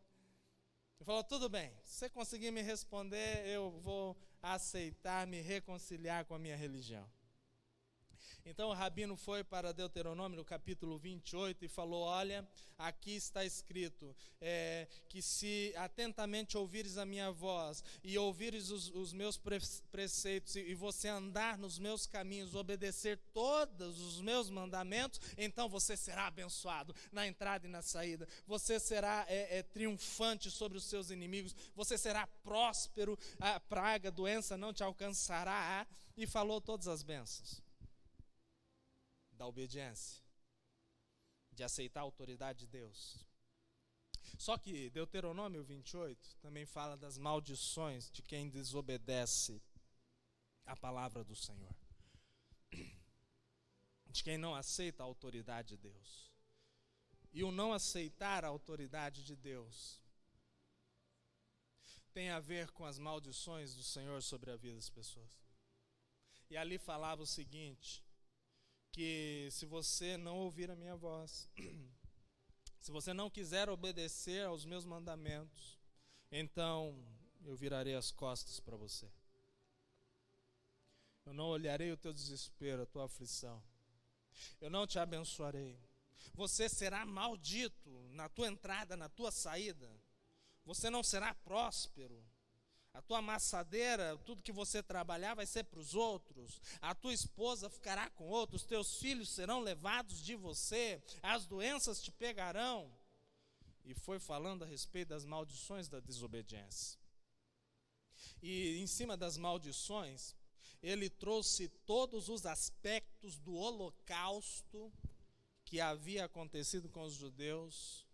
e falou: tudo bem, se você conseguir me responder, eu vou aceitar, me reconciliar com a minha religião. Então o rabino foi para Deuteronômio, no capítulo 28, e falou: olha, aqui está escrito que se atentamente ouvires a minha voz e ouvires os meus preceitos e você andar nos meus caminhos, obedecer todos os meus mandamentos, então você será abençoado na entrada e na saída, você será triunfante sobre os seus inimigos, você será próspero, a praga, a doença não te alcançará, e falou todas as bênçãos da obediência, de aceitar a autoridade de Deus. Só que Deuteronômio 28 também fala das maldições de quem desobedece a palavra do Senhor, de quem não aceita a autoridade de Deus. E o não aceitar a autoridade de Deus tem a ver com as maldições do Senhor sobre a vida das pessoas. E ali falava o seguinte, que se você não ouvir a minha voz, se você não quiser obedecer aos meus mandamentos, então eu virarei as costas para você. Eu não olharei o teu desespero, a tua aflição. Eu não te abençoarei. Você será maldito na tua entrada, na tua saída. Você não será próspero. A tua amassadeira, tudo que você trabalhar vai ser para os outros. A tua esposa ficará com outros. Teus filhos serão levados de você. As doenças te pegarão. E foi falando a respeito das maldições da desobediência. E em cima das maldições, ele trouxe todos os aspectos do holocausto que havia acontecido com os judeus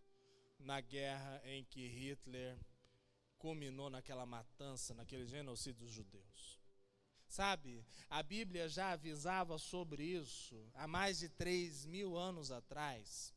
na guerra em que Hitler culminou naquela matança, naquele genocídio dos judeus. Sabe, a Bíblia já avisava sobre isso há mais de 3.000 anos atrás.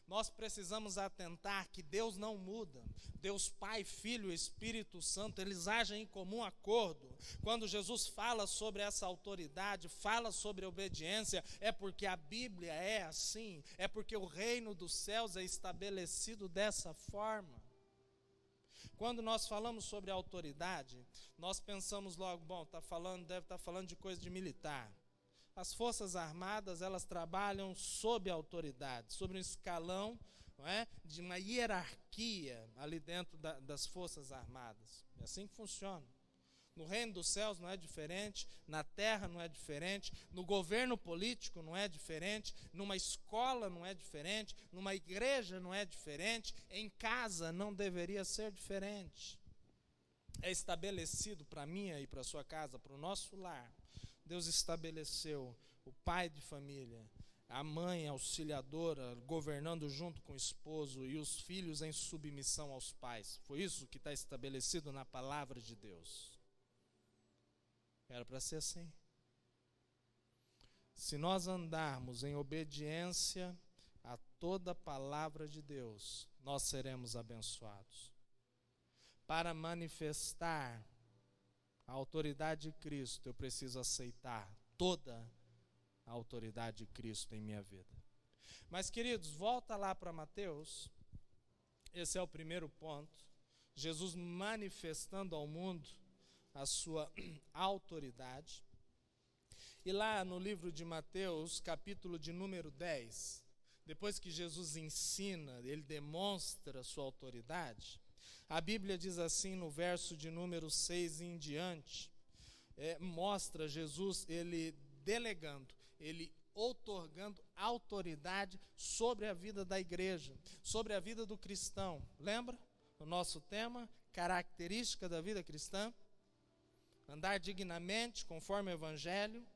Nós precisamos atentar que Deus não muda. Deus Pai, Filho e Espírito Santo, eles agem em comum acordo. Quando Jesus fala sobre essa autoridade, fala sobre a obediência, é porque a Bíblia é assim, é porque o reino dos céus é estabelecido dessa forma. Quando nós falamos sobre autoridade, nós pensamos logo, deve estar falando de coisa de militar. As Forças Armadas, elas trabalham sob autoridade, sobre um escalão, não é, de uma hierarquia ali dentro das Forças Armadas. É assim que funciona. No reino dos céus não é diferente, na terra não é diferente, no governo político não é diferente, numa escola não é diferente, numa igreja não é diferente, em casa não deveria ser diferente. É estabelecido para a minha e para a sua casa, para o nosso lar. Deus estabeleceu o pai de família, a mãe auxiliadora, governando junto com o esposo e os filhos em submissão aos pais. Foi isso que está estabelecido na palavra de Deus. Era para ser assim. Se nós andarmos em obediência a toda a palavra de Deus, nós seremos abençoados. Para manifestar a autoridade de Cristo, eu preciso aceitar toda a autoridade de Cristo em minha vida. Mas, queridos, volta lá para Mateus. Esse é o primeiro ponto. Jesus manifestando ao mundo a sua autoridade. E lá no livro de Mateus, capítulo de número 10, depois que Jesus ensina, ele demonstra a sua autoridade, a Bíblia diz assim no verso de número 6 em diante, mostra Jesus, ele delegando, ele outorgando autoridade sobre a vida da igreja, sobre a vida do cristão. Lembra? O nosso tema, característica da vida cristã, andar dignamente conforme o Evangelho,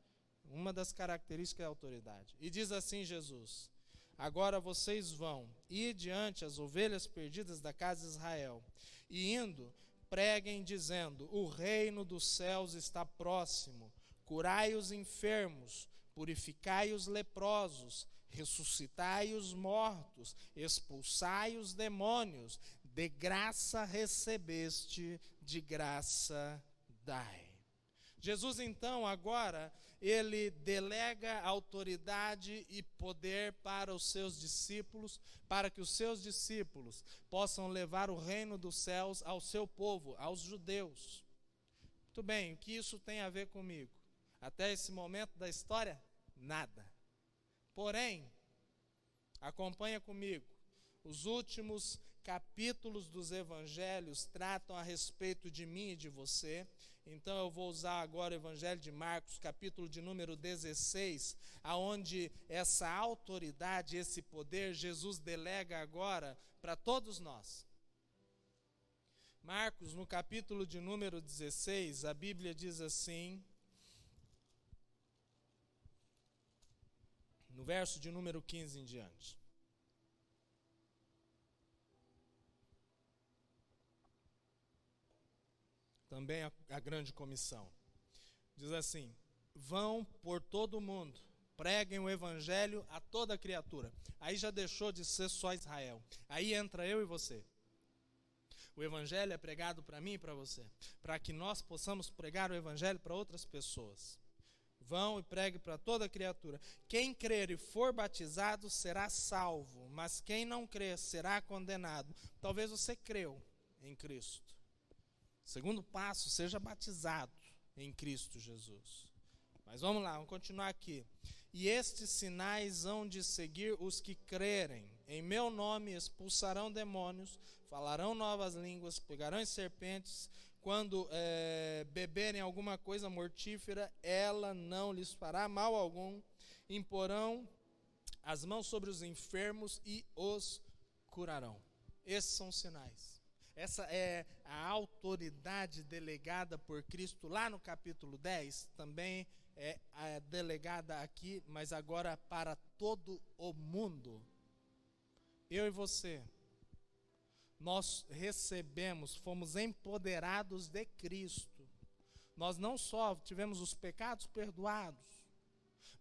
uma das características é a autoridade. E diz assim Jesus: agora vocês vão ir diante as ovelhas perdidas da casa de Israel, e indo, preguem dizendo: o reino dos céus está próximo, curai os enfermos, purificai os leprosos, ressuscitai os mortos, expulsai os demônios, de graça recebeste, de graça dai. Jesus então agora, ele delega autoridade e poder para os seus discípulos, para que os seus discípulos possam levar o reino dos céus ao seu povo, aos judeus. Muito bem, o que isso tem a ver comigo? Até esse momento da história, nada. Porém, acompanha comigo, os últimos capítulos dos evangelhos tratam a respeito de mim e de você. Então eu vou usar agora o Evangelho de Marcos, capítulo de número 16, aonde essa autoridade, esse poder, Jesus delega agora para todos nós. Marcos, no capítulo de número 16, a Bíblia diz assim, no verso de número 15 em diante. Também a grande comissão. Diz assim: vão por todo o mundo, preguem o evangelho a toda criatura. Aí já deixou de ser só Israel. Aí entra eu e você. O evangelho é pregado para mim e para você, para que nós possamos pregar o evangelho para outras pessoas. Vão e pregue para toda criatura. Quem crer e for batizado será salvo, mas quem não crer será condenado. Talvez você creu em Cristo. Segundo passo, seja batizado em Cristo Jesus. Mas vamos lá, vamos continuar aqui. E estes sinais hão de seguir os que crerem. Em meu nome expulsarão demônios, falarão novas línguas, pegarão em serpentes. Quando beberem alguma coisa mortífera, ela não lhes fará mal algum. Imporão as mãos sobre os enfermos e os curarão. Esses são os sinais. Essa é a autoridade delegada por Cristo lá no capítulo 10, também é delegada aqui, mas agora para todo o mundo. Eu e você, nós recebemos, fomos empoderados de Cristo. Nós não só tivemos os pecados perdoados,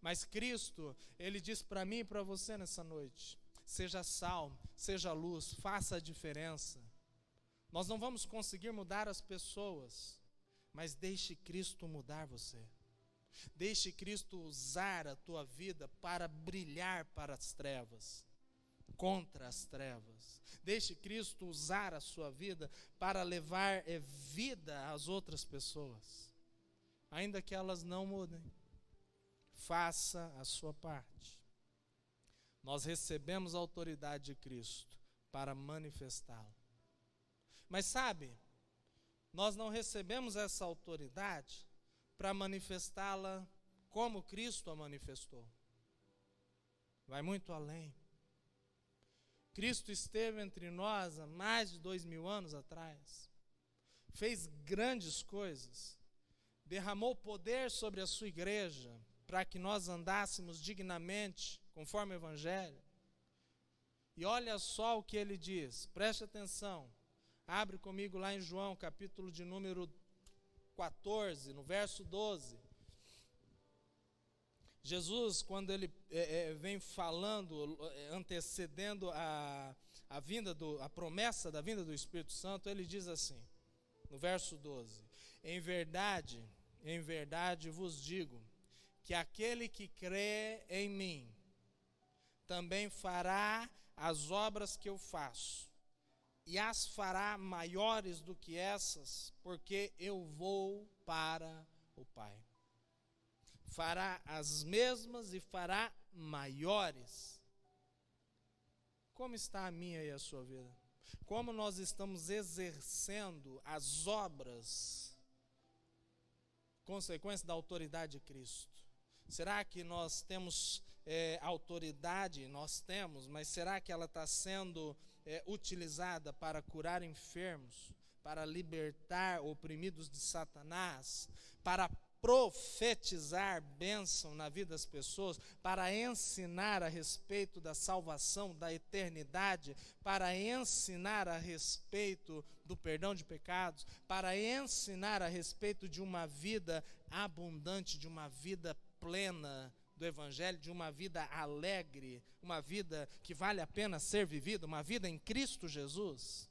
mas Cristo, Ele diz para mim e para você nessa noite, seja sal, seja luz, faça a diferença. Nós não vamos conseguir mudar as pessoas, mas deixe Cristo mudar você. Deixe Cristo usar a tua vida para brilhar para as trevas, contra as trevas. Deixe Cristo usar a sua vida para levar vida às outras pessoas, ainda que elas não mudem. Faça a sua parte. Nós recebemos a autoridade de Cristo para manifestá-la. Mas sabe, nós não recebemos essa autoridade para manifestá-la como Cristo a manifestou. Vai muito além. Cristo esteve entre nós há mais de 2000 anos atrás. Fez grandes coisas. Derramou poder sobre a sua igreja para que nós andássemos dignamente conforme o Evangelho. E olha só o que ele diz, preste atenção. Abre comigo lá em João, capítulo de número 14, no verso 12. Jesus, quando ele vem falando, antecedendo a promessa da vinda do Espírito Santo, ele diz assim, no verso 12: em verdade vos digo, que aquele que crê em mim, também fará as obras que eu faço, e as fará maiores do que essas, porque eu vou para o Pai. Fará as mesmas e fará maiores. Como está a minha e a sua vida? Como nós estamos exercendo as obras, consequência da autoridade de Cristo? Será que nós temos autoridade? Nós temos, mas será que ela está sendo utilizada para curar enfermos, para libertar oprimidos de Satanás, para profetizar bênção na vida das pessoas, para ensinar a respeito da salvação, da eternidade, para ensinar a respeito do perdão de pecados, para ensinar a respeito de uma vida abundante, de uma vida plena do Evangelho, de uma vida alegre, uma vida que vale a pena ser vivida, uma vida em Cristo Jesus?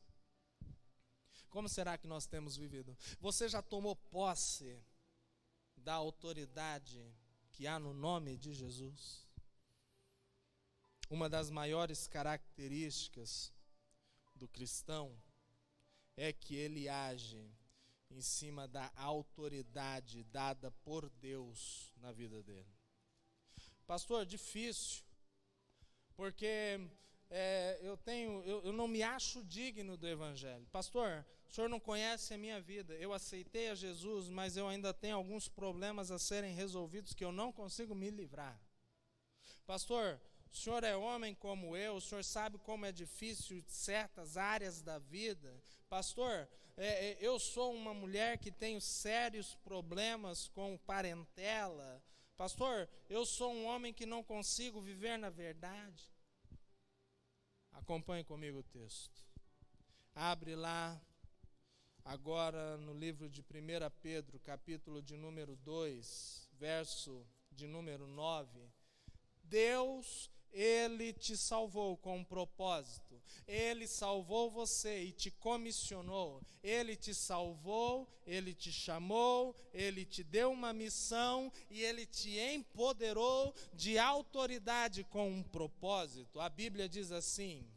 Como será que nós temos vivido? Você já tomou posse da autoridade que há no nome de Jesus? Uma das maiores características do cristão é que ele age em cima da autoridade dada por Deus na vida dele. Pastor, difícil, porque eu não me acho digno do Evangelho. Pastor, o senhor não conhece a minha vida, eu aceitei a Jesus, mas eu ainda tenho alguns problemas a serem resolvidos que eu não consigo me livrar. Pastor, o senhor é homem como eu, o senhor sabe como é difícil certas áreas da vida. Pastor, eu sou uma mulher que tenho sérios problemas com parentela. Pastor, eu sou um homem que não consigo viver na verdade. Acompanhe comigo o texto. Abre lá, agora no livro de 1 Pedro, capítulo de número 2, verso de número 9. Deus, Ele te salvou com um propósito. Ele salvou você e te comissionou. Ele te salvou, Ele te chamou, Ele te deu uma missão e Ele te empoderou de autoridade com um propósito. A Bíblia diz assim,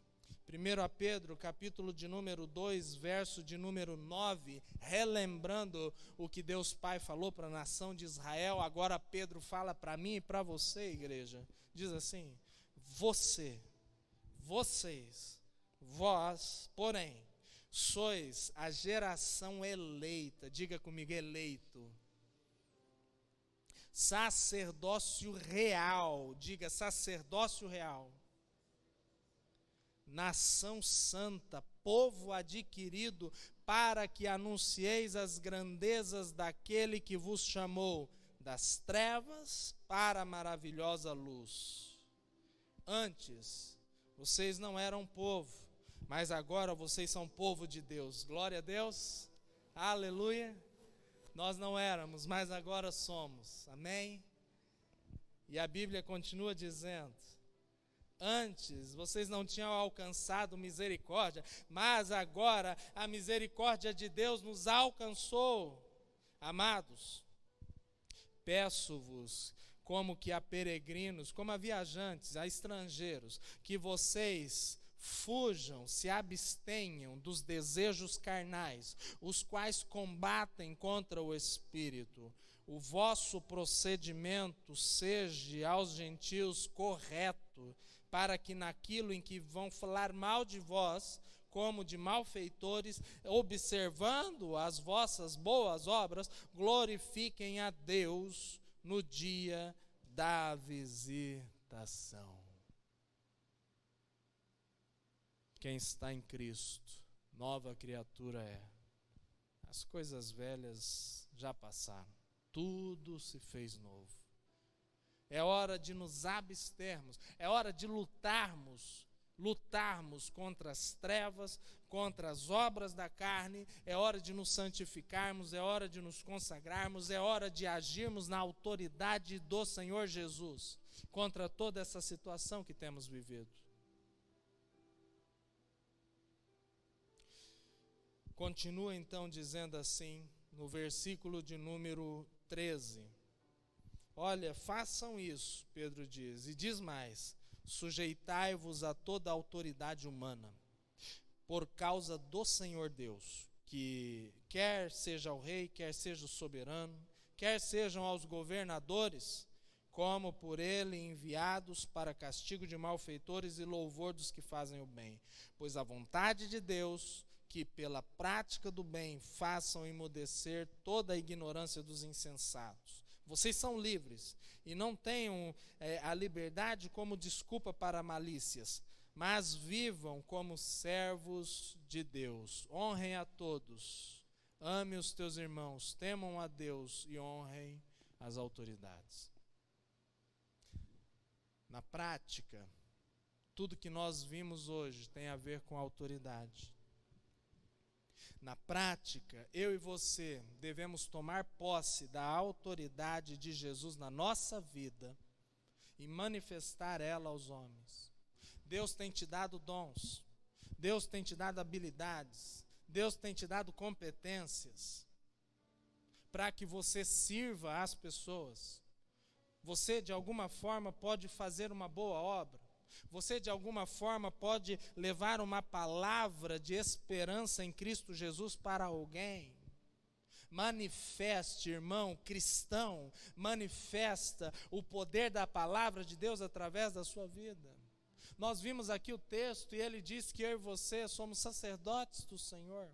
1 Pedro, capítulo de número 2, verso de número 9, relembrando o que Deus Pai falou para a nação de Israel, agora Pedro fala para mim e para você, igreja. Diz assim, vós, porém, sois a geração eleita, diga comigo, eleito, sacerdócio real, diga sacerdócio real, nação santa, povo adquirido, para que anuncieis as grandezas daquele que vos chamou das trevas para a maravilhosa luz. Antes, vocês não eram povo, mas agora vocês são povo de Deus. Glória a Deus, aleluia. Nós não éramos, mas agora somos, amém? E a Bíblia continua dizendo, antes vocês não tinham alcançado misericórdia, mas agora a misericórdia de Deus nos alcançou. Amados, peço-vos, como que a peregrinos, como a viajantes, a estrangeiros, que vocês fujam, se abstenham dos desejos carnais, os quais combatem contra o Espírito. O vosso procedimento seja aos gentios correto, para que naquilo em que vão falar mal de vós, como de malfeitores, observando as vossas boas obras, glorifiquem a Deus no dia da visitação. Quem está em Cristo, nova criatura é. As coisas velhas já passaram, tudo se fez novo. É hora de nos abstermos, é hora de lutarmos contra as trevas, contra as obras da carne, é hora de nos santificarmos, é hora de nos consagrarmos, é hora de agirmos na autoridade do Senhor Jesus, contra toda essa situação que temos vivido. Continua então dizendo assim, no versículo de número 13, olha, façam isso, Pedro diz, e diz mais, sujeitai-vos a toda a autoridade humana, por causa do Senhor Deus, que quer seja o rei, quer seja o soberano, quer sejam aos governadores, como por ele enviados para castigo de malfeitores e louvor dos que fazem o bem. Pois a vontade de Deus, que pela prática do bem façam emudecer toda a ignorância dos insensatos. Vocês são livres e não tenham a liberdade como desculpa para malícias, mas vivam como servos de Deus. Honrem a todos, ame os teus irmãos, temam a Deus e honrem as autoridades. Na prática, tudo que nós vimos hoje tem a ver com autoridade. Na prática, eu e você devemos tomar posse da autoridade de Jesus na nossa vida e manifestar ela aos homens. Deus tem te dado dons, Deus tem te dado habilidades, Deus tem te dado competências para que você sirva às pessoas. Você, de alguma forma, pode fazer uma boa obra. Você, de alguma forma, pode levar uma palavra de esperança em Cristo Jesus para alguém. Manifeste, irmão, cristão, manifesta o poder da palavra de Deus através da sua vida. Nós vimos aqui o texto e ele diz que eu e você somos sacerdotes do Senhor.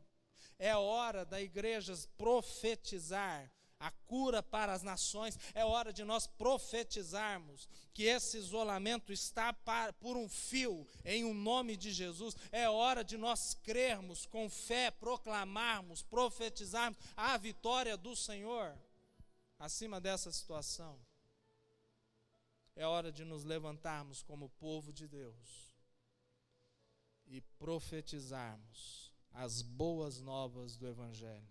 É hora da igreja profetizar a cura para as nações. É hora de nós profetizarmos que esse isolamento está por um fio, em um nome de Jesus. É hora de nós crermos com fé, proclamarmos, profetizarmos a vitória do Senhor acima dessa situação. É hora de nos levantarmos como povo de Deus e profetizarmos as boas novas do Evangelho.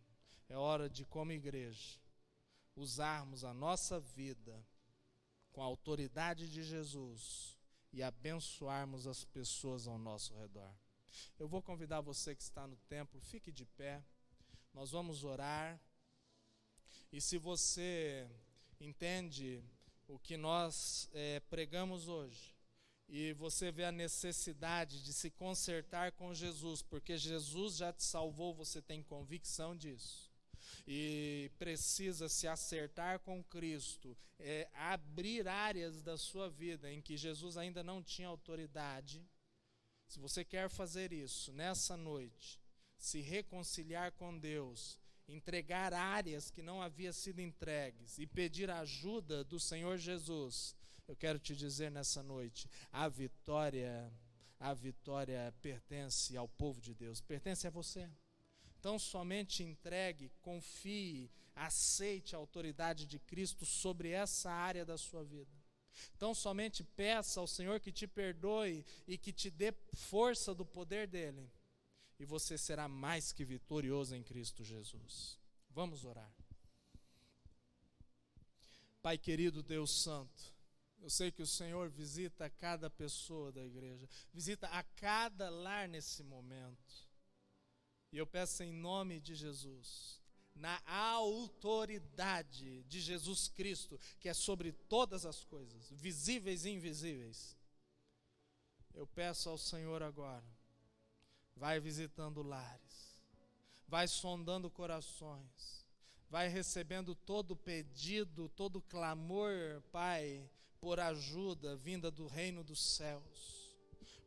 É hora de, como igreja, usarmos a nossa vida com a autoridade de Jesus e abençoarmos as pessoas ao nosso redor. Eu vou convidar você que está no templo, fique de pé, nós vamos orar. E se você entende o que nós pregamos hoje, e você vê a necessidade de se consertar com Jesus, porque Jesus já te salvou, você tem convicção disso, e precisa se acertar com Cristo, abrir áreas da sua vida em que Jesus ainda não tinha autoridade. Se você quer fazer isso nessa noite, se reconciliar com Deus, entregar áreas que não haviam sido entregues e pedir a ajuda do Senhor Jesus, eu quero te dizer nessa noite, a vitória pertence ao povo de Deus, pertence a você. Então somente entregue, confie, aceite a autoridade de Cristo sobre essa área da sua vida. Então somente peça ao Senhor que te perdoe e que te dê força do poder dEle. E você será mais que vitorioso em Cristo Jesus. Vamos orar. Pai querido, Deus Santo, eu sei que o Senhor visita cada pessoa da igreja, visita a cada lar nesse momento. E eu peço em nome de Jesus, na autoridade de Jesus Cristo, que é sobre todas as coisas, visíveis e invisíveis, eu peço ao Senhor agora, vai visitando lares, vai sondando corações, vai recebendo todo pedido, todo clamor, Pai, por ajuda vinda do reino dos céus.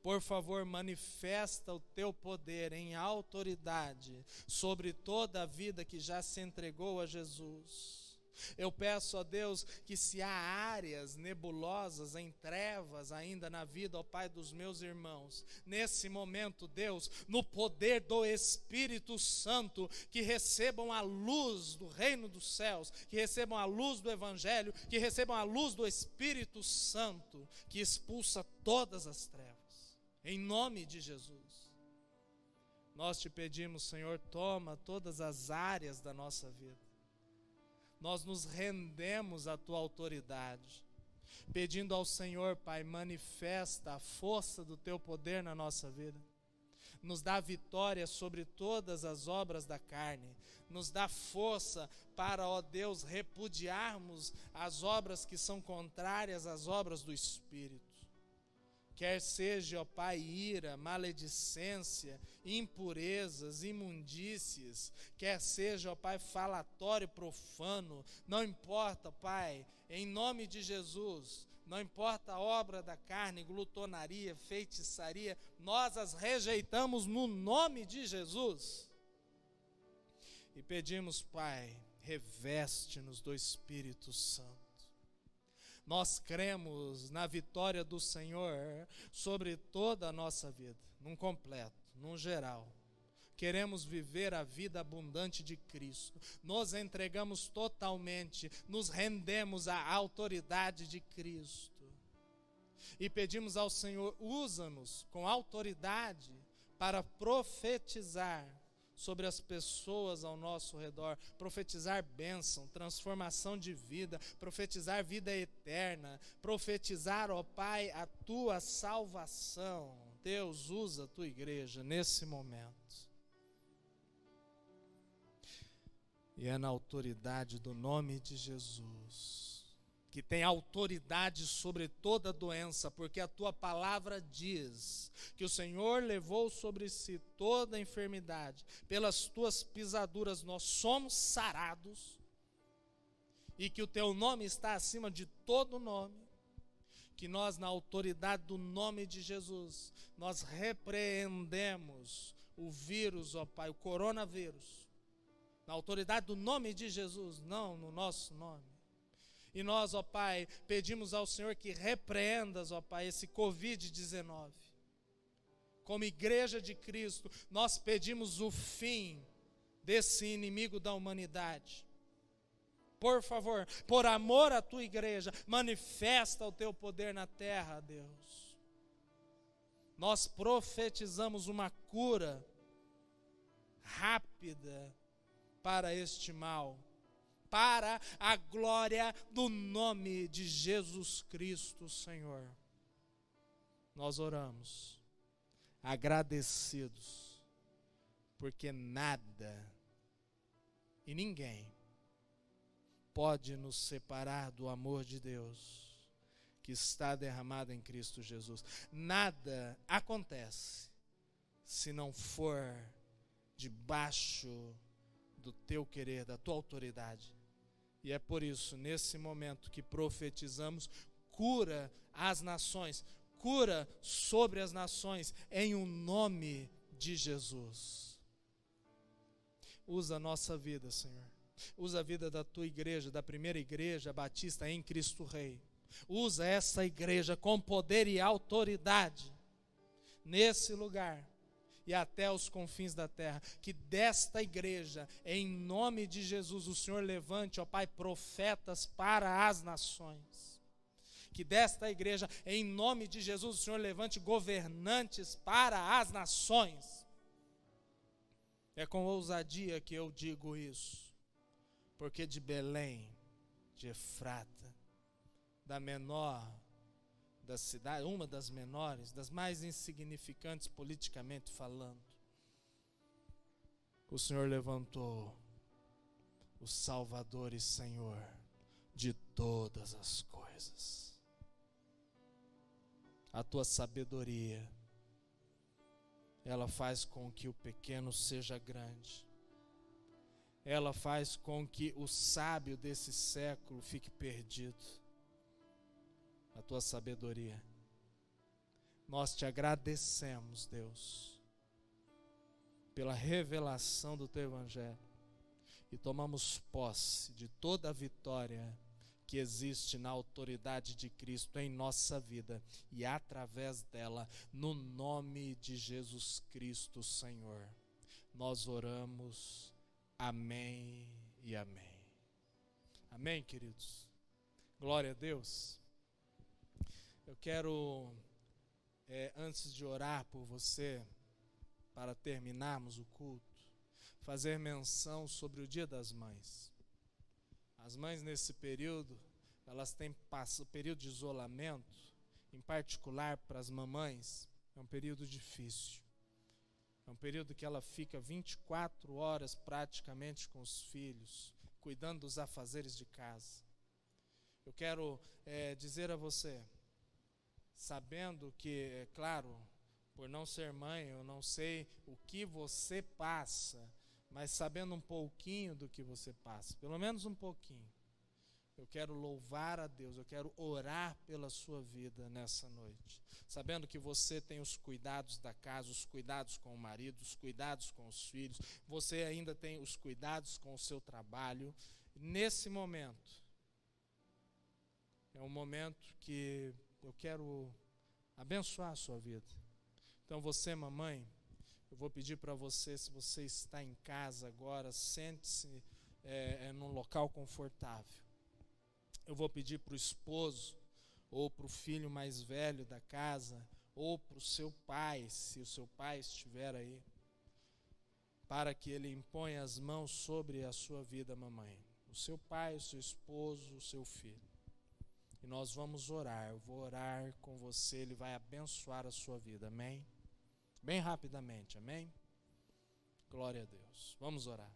Por favor, manifesta o teu poder em autoridade sobre toda a vida que já se entregou a Jesus. Eu peço a Deus que se há áreas nebulosas, em trevas ainda na vida, ó Pai, dos meus irmãos, nesse momento, Deus, no poder do Espírito Santo, que recebam a luz do reino dos céus, que recebam a luz do Evangelho, que recebam a luz do Espírito Santo, que expulsa todas as trevas. Em nome de Jesus, nós te pedimos, Senhor, toma todas as áreas da nossa vida. Nós nos rendemos à tua autoridade, pedindo ao Senhor, Pai, manifesta a força do teu poder na nossa vida. Nos dá vitória sobre todas as obras da carne. Nos dá força para, ó Deus, repudiarmos as obras que são contrárias às obras do Espírito. Quer seja, ó Pai, ira, maledicência, impurezas, imundícias, quer seja, ó Pai, falatório profano, não importa, Pai, em nome de Jesus, não importa a obra da carne, glutonaria, feitiçaria, nós as rejeitamos no nome de Jesus. E pedimos, Pai, reveste-nos do Espírito Santo. Nós cremos na vitória do Senhor sobre toda a nossa vida, num completo, num geral. Queremos viver a vida abundante de Cristo. Nos entregamos totalmente, nos rendemos à autoridade de Cristo. E pedimos ao Senhor, usa-nos com autoridade para profetizar sobre as pessoas ao nosso redor, profetizar bênção, transformação de vida, profetizar vida eterna, profetizar, ó Pai, a tua salvação. Deus, usa a tua igreja nesse momento. E é na autoridade do nome de Jesus que tem autoridade sobre toda doença, porque a tua palavra diz que o Senhor levou sobre si toda a enfermidade, pelas tuas pisaduras nós somos sarados, e que o teu nome está acima de todo nome, que nós, na autoridade do nome de Jesus, nós repreendemos o vírus, ó Pai, o coronavírus, na autoridade do nome de Jesus, não no nosso nome. E nós, ó Pai, pedimos ao Senhor que repreendas, ó Pai, esse Covid-19. Como igreja de Cristo, nós pedimos o fim desse inimigo da humanidade. Por favor, por amor à tua igreja, manifesta o teu poder na terra, Deus. Nós profetizamos uma cura rápida para este mal, para a glória do nome de Jesus Cristo, Senhor. Nós oramos, agradecidos, porque nada e ninguém pode nos separar do amor de Deus que está derramado em Cristo Jesus. Nada acontece se não for debaixo do teu querer, da tua autoridade. E é por isso, nesse momento que profetizamos, cura as nações, cura sobre as nações, em o nome de Jesus. Usa a nossa vida, Senhor. Usa a vida da tua igreja, da primeira igreja batista em Cristo Rei. Usa essa igreja com poder e autoridade nesse lugar e até os confins da terra. Que desta igreja, em nome de Jesus, o Senhor levante, ó Pai, profetas para as nações. Que desta igreja, em nome de Jesus, o Senhor levante governantes para as nações. É com ousadia que eu digo isso, porque de Belém, de Efrata, da menor da cidade, uma das menores, das mais insignificantes politicamente falando, o Senhor levantou o Salvador e Senhor de todas as coisas. A tua sabedoria, ela faz com que o pequeno seja grande. Ela faz com que o sábio desse século fique perdido. A tua sabedoria. Nós te agradecemos, Deus, pela revelação do teu evangelho, e tomamos posse de toda a vitória que existe na autoridade de Cristo em nossa vida e através dela, no nome de Jesus Cristo, Senhor. Nós oramos. Amém e amém. Amém, queridos. Glória a Deus. Eu quero, antes de orar por você, para terminarmos o culto, fazer menção sobre o Dia das Mães. As mães nesse período, elas têm o período de isolamento, em particular para as mamães, é um período difícil. É um período que ela fica 24 horas praticamente com os filhos, cuidando dos afazeres de casa. Eu quero dizer a você, sabendo que, é claro, por não ser mãe, eu não sei o que você passa, mas sabendo um pouquinho do que você passa, pelo menos um pouquinho, eu quero louvar a Deus, eu quero orar pela sua vida nessa noite, sabendo que você tem os cuidados da casa, os cuidados com o marido, os cuidados com os filhos, você ainda tem os cuidados com o seu trabalho. Nesse momento, é um momento que eu quero abençoar a sua vida. Então você, mamãe, eu vou pedir para você, se você está em casa agora, sente-se num local confortável. Eu vou pedir para o esposo, ou para o filho mais velho da casa, ou para o seu pai, se o seu pai estiver aí, para que ele imponha as mãos sobre a sua vida, mamãe. O seu pai, o seu esposo, o seu filho. E nós vamos orar, eu vou orar com você, ele vai abençoar a sua vida, amém? Bem rapidamente, amém? Glória a Deus, vamos orar.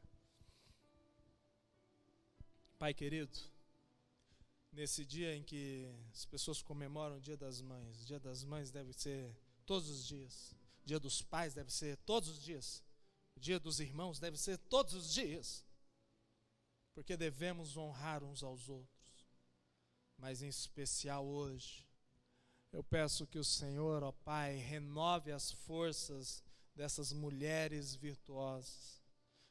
Pai querido, nesse dia em que as pessoas comemoram o Dia das Mães. O Dia das Mães deve ser todos os dias. O Dia dos Pais deve ser todos os dias. O Dia dos Irmãos deve ser todos os dias. Porque devemos honrar uns aos outros. Mas em especial hoje, eu peço que o Senhor, ó Pai, renove as forças dessas mulheres virtuosas.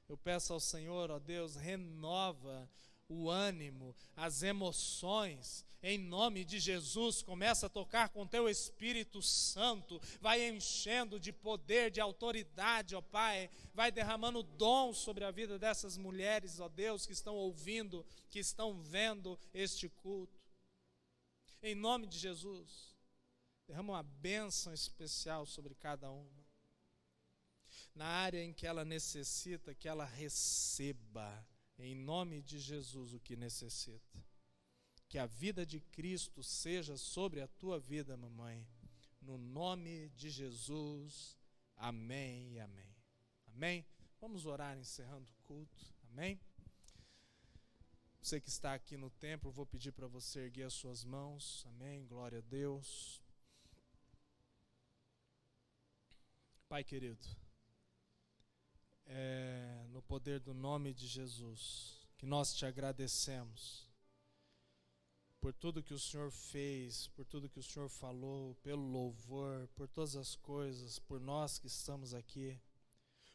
Eu peço ao Senhor, ó Deus, renova o ânimo, as emoções, em nome de Jesus. Começa a tocar com teu Espírito Santo, vai enchendo de poder, de autoridade, ó Pai, vai derramando dom sobre a vida dessas mulheres, ó Deus, que estão ouvindo, que estão vendo este culto. Em nome de Jesus, derrama uma bênção especial sobre cada uma. Na área em que ela necessita, que ela receba, em nome de Jesus, o que necessita. Que a vida de Cristo seja sobre a tua vida, mamãe. No nome de Jesus, amém e amém. Amém? Vamos orar encerrando o culto, amém? Você que está aqui no templo, vou pedir para você erguer as suas mãos, amém? Glória a Deus. Pai querido, no poder do nome de Jesus, que nós te agradecemos por tudo que o Senhor fez, por tudo que o Senhor falou, pelo louvor, por todas as coisas, por nós que estamos aqui,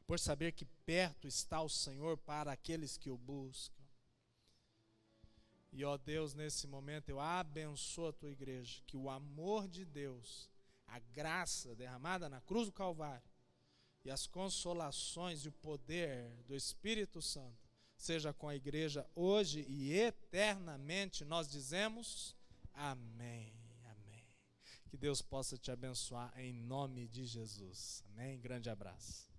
por saber que perto está o Senhor para aqueles que o buscam. E ó Deus, nesse momento eu abençoo a tua igreja, que o amor de Deus, a graça derramada na cruz do Calvário, e as consolações e o poder do Espírito Santo seja com a igreja hoje e eternamente. Nós dizemos amém, amém. Que Deus possa te abençoar em nome de Jesus. Amém. Grande abraço.